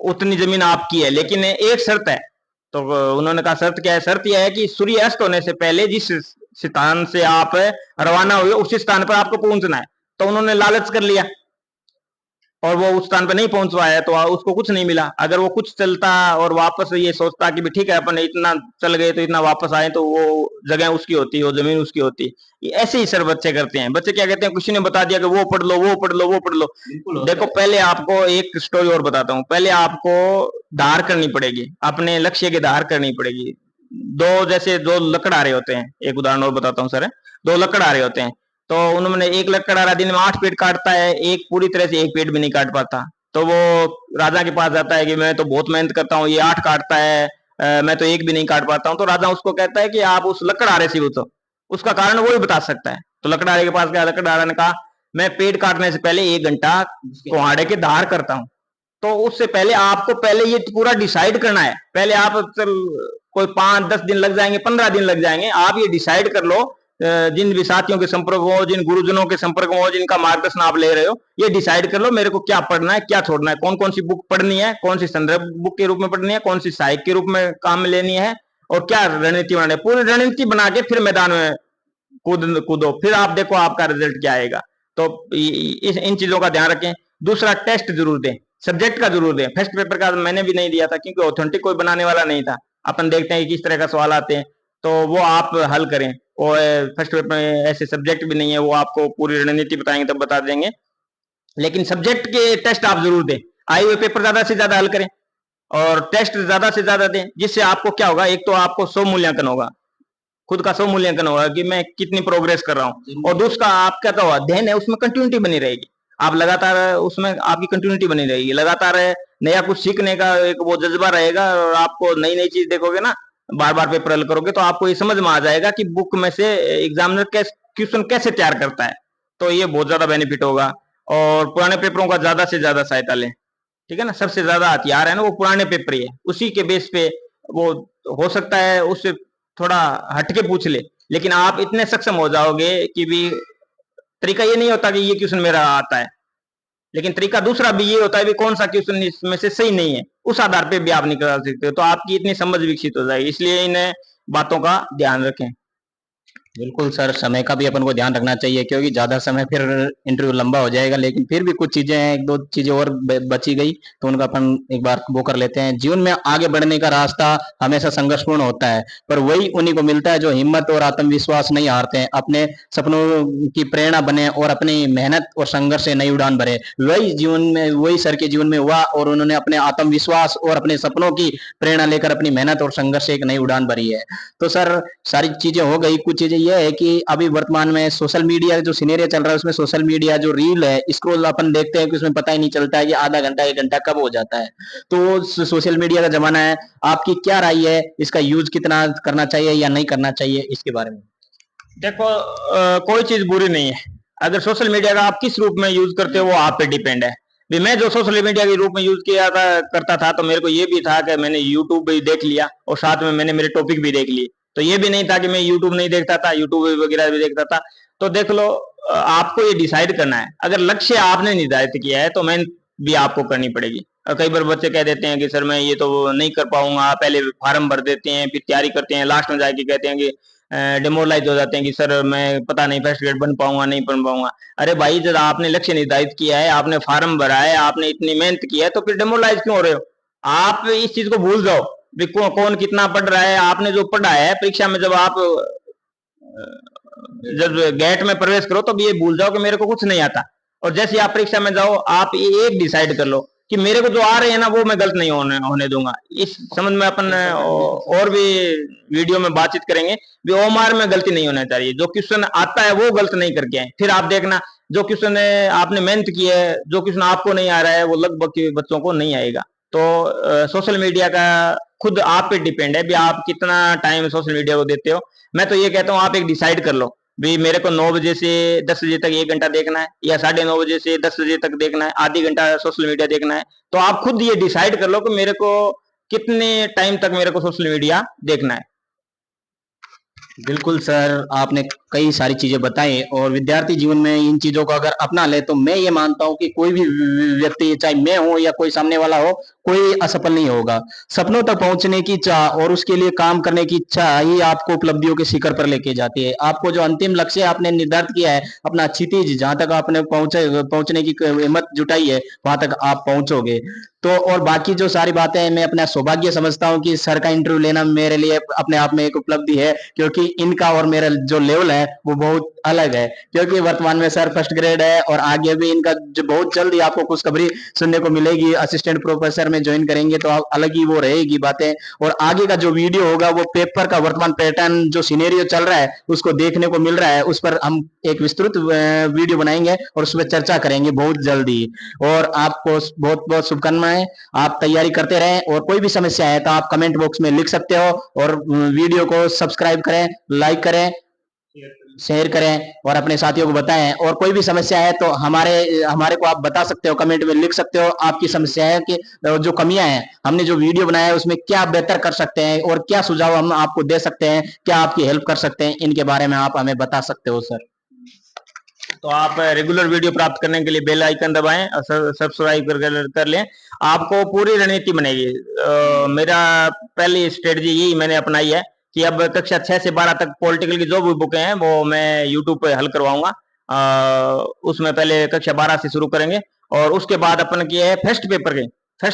उतनी जमीन आपकी है, लेकिन एक शर्त है। तो उन्होंने कहा शर्त क्या है? शर्त यह है कि सूर्य अस्त होने से पहले जिस स्थान से आप रवाना हुए उसी स्थान पर आपको पहुंचना है। तो उन्होंने लालच कर लिया और वो उस स्थान पर नहीं पहुंच पाया, तो उसको कुछ नहीं मिला। अगर वो कुछ चलता और वापस ये सोचता कि भी ठीक है अपन इतना चल गए तो इतना वापस आए, तो वो जगह उसकी होती, वो जमीन उसकी होती। ऐसे ही सर बच्चे करते हैं। बच्चे क्या कहते हैं, किसी ने बता दिया कि वो पढ़ लो वो पढ़ लो वो पढ़ लो। देखो पहले आपको एक स्टोरी और बताता हूँ। पहले आपको धार करनी पड़ेगी, अपने लक्ष्य की धार करनी पड़ेगी। जैसे दो लकड़हारे होते हैं, एक उदाहरण और बताता हूँ सर। दो लकड़हारे होते हैं, तो उन्होंने एक लकड़हारा दिन में 8 पेड़ काटता है, एक पूरी तरह से एक पेड़ भी नहीं काट पाता। तो वो राजा के पास जाता है कि मैं तो बहुत मेहनत करता हूँ, ये 8 काटता है, मैं तो एक भी नहीं काट पाता हूँ। तो राजा उसको कहता है कि आप उस लकड़हारे से पूछो, उसका कारण वो ही बता सकता है। तो लकड़हारे के पास गया, लकड़हारा ने कहा मैं पेड़ काटने से पहले 1 घंटा कुहाड़े के धार करता हूँ। तो उससे पहले आपको पहले ये पूरा डिसाइड करना है। पहले आप चल कोई 5-10 दिन लग जाएंगे, 15 दिन लग जाएंगे, आप ये डिसाइड कर लो, जिन भी साथियों के संपर्क हो, जिन गुरुजनों के संपर्क हो, जिनका मार्गदर्शन आप ले रहे हो, ये डिसाइड कर लो मेरे को क्या पढ़ना है क्या छोड़ना है, कौन कौन सी बुक पढ़नी है, कौन सी संदर्भ बुक के रूप में पढ़नी है, कौन सी सहायक के रूप में काम में लेनी है, और क्या रणनीति बनानी है। पूरी रणनीति बना के फिर मैदान में कूदो, फिर आप देखो आपका रिजल्ट क्या आएगा। तो इन चीजों का ध्यान रखें। दूसरा, टेस्ट जरूर दें, सब्जेक्ट का जरूर दें। फर्स्ट पेपर का मैंने भी नहीं दिया था क्योंकि ऑथेंटिक कोई बनाने वाला नहीं था। अपन देखते हैं किस तरह का सवाल आते हैं, तो वो आप हल करें। और फर्स्ट पेपर में ऐसे सब्जेक्ट भी नहीं है, वो आपको पूरी रणनीति बताएंगे तब बता देंगे। लेकिन सब्जेक्ट के टेस्ट आप जरूर दें, आए हुए पेपर ज्यादा से ज्यादा हल करें और टेस्ट ज्यादा से ज्यादा दें। जिससे आपको क्या होगा, एक तो आपको 100 मूल्यांकन होगा, खुद का 100 मूल्यांकन होगा कि मैं कितनी प्रोग्रेस कर रहा हूँ। और दूसरा आपका क्या होगा, अध्ययन है उसमें कंटिन्यूटी बनी रहेगी। आप लगातार उसमें आपकी कंटिन्यूटी बनी रहेगी, लगातार नया कुछ सीखने का एक वो जज्बा रहेगा और आपको नई नई चीज देखोगे ना, बार बार पेपर हल करोगे तो आपको ये समझ में आ जाएगा कि बुक में से एग्जामिनर क्वेश्चन कैसे तैयार करता है। तो ये बहुत ज्यादा बेनिफिट होगा। और पुराने पेपरों का ज्यादा से ज्यादा सहायता लें, ठीक है ना। सबसे ज्यादा हथियार है ना वो पुराने पेपर ही है, उसी के बेस पे वो हो सकता है उससे थोड़ा हटके पूछ ले, लेकिन आप इतने सक्षम हो जाओगे कि भी तरीका ये नहीं होता कि ये क्वेश्चन मेरा आता है, लेकिन तरीका दूसरा भी ये होता है कि कौन सा क्वेश्चन इसमें से सही नहीं है, उस आधार पे भी आप निकाल सकते हो। तो आपकी इतनी समझ विकसित हो जाएगी, इसलिए इन बातों का ध्यान रखें। बिल्कुल सर, समय का भी अपन को ध्यान रखना चाहिए क्योंकि ज़्यादा समय फिर इंटरव्यू लंबा हो जाएगा, लेकिन फिर भी कुछ चीज़ें हैं, 1-2 चीज़ें और ब बची गई, तो उनका अपन एक बार वो कर लेते हैं। जीवन में आगे बढ़ने का रास्ता हमेशा संघर्षपूर्ण होता है, पर वही उन्हीं को मिलता है जो हिम्मत और आत्मविश्वास नहीं हारते हैं, अपने सपनों की प्रेरणा बने और अपनी मेहनत और संघर्ष से नई उड़ान भरे। वही सर के जीवन में हुआ और उन्होंने अपने आत्मविश्वास और अपने सपनों की प्रेरणा लेकर अपनी मेहनत और संघर्ष से एक नई उड़ान भरी है। तो सर सारी चीजें हो गई, कुछ चीजें ये है कि अभी वर्तमान में सोशल मीडिया जो सिनेरियो चल रहा है उसमें सोशल मीडिया जो रील है स्क्रॉल अपन देखते हैं कि उसमें पता ही नहीं चलता है कि आधा घंटा 1 घंटा कब हो जाता है। तो सोशल मीडिया का जमाना है, आपकी क्या राय है, इसका यूज कितना करना चाहिए या नहीं करना चाहिए, इसके बारे में? देखो कोई चीज बुरी नहीं है। अगर सोशल मीडिया का आप किस रूप में यूज करते हो वो आप पे डिपेंड है। भी मैं जो सोशल मीडिया के रूप में यूज किया था करता था तो मेरे को ये भी था कि मैंने यूट्यूब भी देख लिया और साथ में मैंने मेरे टॉपिक भी देख लिए। तो ये भी नहीं था कि मैं यूट्यूब नहीं देखता था, यूट्यूब वगैरह भी देखता था। तो देख लो आपको ये डिसाइड करना है। अगर लक्ष्य आपने निर्धारित किया है तो मेहनत भी आपको करनी पड़ेगी। और कई बार बच्चे कह देते हैं कि सर मैं ये तो नहीं कर पाऊंगा, पहले फार्म भर देते हैं फिर तैयारी करते हैं, लास्ट में जाके कहते हैं कि डिमोरलाइज हो जाते हैं कि सर मैं पता नहीं फर्स्ट ग्रेड बन पाऊंगा नहीं बन पाऊंगा। अरे भाई जब आपने लक्ष्य निर्धारित किया है, आपने फार्म भरा है, आपने इतनी मेहनत की है तो फिर डिमोरलाइज क्यों हो रहे हो? आप इस चीज को भूल जाओ भी कौन कितना पढ़ रहा है। आपने जो पढ़ा है परीक्षा में जब आप जब गेट में प्रवेश करो तब ये भूल जाओ कि मेरे को कुछ नहीं आता। और जैसे आप परीक्षा में जाओ आप एक डिसाइड कर लो कि मेरे को जो आ रहे हैं ना वो मैं गलत नहीं होने दूंगा। इस संबंध में अपन और भी वीडियो में बातचीत करेंगे। भी ओमार में गलती नहीं होना चाहिए, जो क्वेश्चन आता है वो गलत नहीं करके आए। फिर आप देखना जो क्वेश्चन आपने मेहनत की है, जो क्वेश्चन आपको नहीं आ रहा है वो लगभग के बच्चों को नहीं आएगा। तो सोशल मीडिया का खुद आप पे डिपेंड है भी आप कितना टाइम सोशल मीडिया को देते हो। मैं तो ये कहता हूँ आप एक डिसाइड कर लो भी मेरे को 9 बजे से 10 बजे तक 1 घंटा देखना है या 9:30 बजे से 10 बजे तक देखना है, आधी घंटा सोशल मीडिया देखना है। तो आप खुद ये डिसाइड कर लो कि मेरे को कितने टाइम तक मेरे को सोशल मीडिया देखना है। बिल्कुल सर, आपने कई सारी चीजें बताई और विद्यार्थी जीवन में इन चीजों को अगर अपना ले तो मैं ये मानता हूँ कि कोई भी व्यक्ति, चाहे मैं हूँ या कोई सामने वाला हो, कोई असफल नहीं होगा। सपनों तक पहुंचने की चाह और उसके लिए काम करने की इच्छा ही आपको उपलब्धियों के शिखर पर लेके जाती है। आपको जो अंतिम लक्ष्य आपने निर्धारित किया है, अपना क्षितिज जहां तक आपने पहुंचने की हिम्मत जुटाई है, वहां तक आप पहुंचोगे। तो और बाकी जो सारी बातें हैं, मैं अपना सौभाग्य समझता हूँ कि सर का इंटरव्यू लेना मेरे लिए अपने आप में एक उपलब्धि है, क्योंकि इनका और मेरा जो लेवल है वो बहुत अलग है। क्योंकि वर्तमान में सर फर्स्ट ग्रेड है और आगे भी इनका जो बहुत जल्द ही आपको खुशखबरी सुनने को मिलेगी, असिस्टेंट प्रोफेसर में ज्वाइन करेंगे तो अलग ही वो रहेगी बातें। और आगे का जो वीडियो होगा वो पेपर का वर्तमान पैटर्न जो सिनेरियो चल रहा है उसको देखने को मिल रहा है, उस पर हम एक विस्तृत वीडियो बनाएंगे और उस पर चर्चा करेंगे बहुत जल्दी। और आपको बहुत बहुत शुभकामनाएं, आप तैयारी करते रहें और कोई भी समस्या है तो आप कमेंट बॉक्स में लिख सकते हो। और वीडियो को सब्सक्राइब करें, लाइक करें, शेयर करें और अपने साथियों को बताएं। और कोई भी समस्या है तो हमारे हमारे को आप बता सकते हो, कमेंट में लिख सकते हो आपकी समस्या है कि जो कमियां हैं, हमने जो वीडियो बनाया है उसमें क्या बेहतर कर सकते हैं और क्या सुझाव हम आपको दे सकते हैं, क्या आपकी हेल्प कर सकते हैं, इनके बारे में आप हमें बता सकते हो सर। तो आप रेगुलर वीडियो प्राप्त करने के लिए बेल आइकन दबाएं और सब्सक्राइब कर लें। आपको पूरी रणनीति बनेगी। मेरा पहली स्ट्रेटजी यही मैंने अपनाई है कि अब कक्षा 6 से 12 तक पॉलिटिकल की जो भी बुकें हैं वो मैं यूट्यूब पे हल करवाऊंगा। उसमें पहले कक्षा 12 से शुरू करेंगे और उसके बाद अपन की है फर्स्ट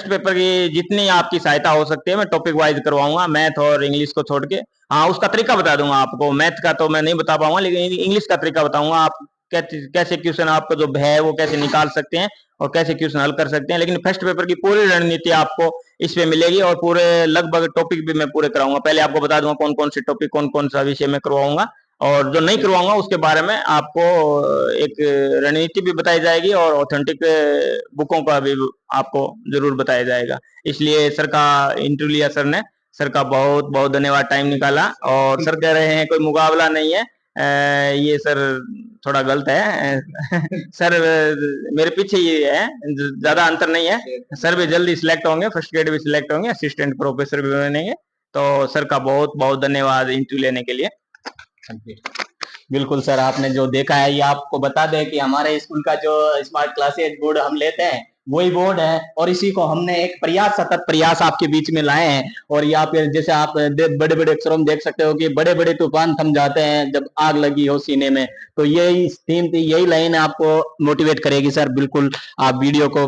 पेपर की जितनी आपकी सहायता हो सकती है मैं टॉपिक वाइज करवाऊंगा, मैथ और इंग्लिश को छोड़ के। हाँ उसका तरीका बता दूंगा आपको, मैथ का तो मैं नहीं बता पाऊंगा लेकिन इंग्लिश का तरीका बताऊंगा। आप कैसे क्वेश्चन आपका जो है वो कैसे निकाल सकते हैं और कैसे क्वेश्चन हल कर सकते हैं। लेकिन फर्स्ट पेपर की पूरी रणनीति आपको इसमें मिलेगी और पूरे लगभग टॉपिक भी मैं पूरे कराऊंगा। पहले आपको बता दूंगा कौन कौन से टॉपिक कौन कौन सा विषय में करवाऊंगा और जो नहीं करवाऊंगा उसके बारे में आपको एक रणनीति भी बताई जाएगी और ऑथेंटिक बुकों का भी आपको जरूर बताया जाएगा। इसलिए सर का इंटरव्यू लिया सर ने, सर का बहुत बहुत धन्यवाद टाइम निकाला। और सर कह रहे हैं कोई मुकाबला नहीं है, ये सर थोड़ा गलत है सर मेरे पीछे ही है, ज्यादा अंतर नहीं है। सर भी जल्दी सिलेक्ट होंगे, फर्स्ट ग्रेड भी सिलेक्ट होंगे, असिस्टेंट प्रोफेसर भी बनेंगे। तो सर का बहुत बहुत धन्यवाद इंटरव्यू लेने के लिए। बिल्कुल सर, आपने जो देखा है ये आपको बता दें कि हमारे स्कूल का जो स्मार्ट क्लासेज बोर्ड हम लेते हैं वही बोर्ड है, और इसी को हमने एक प्रयास, सतत प्रयास आपके बीच में लाए हैं। और यहाँ पे जैसे आप बड़े बड़े अक्षरों में देख सकते हो कि बड़े बड़े तूफान थम जाते हैं जब आग लगी हो सीने में। तो यही थीम थी, यही लाइन आपको मोटिवेट करेगी सर। बिल्कुल आप वीडियो को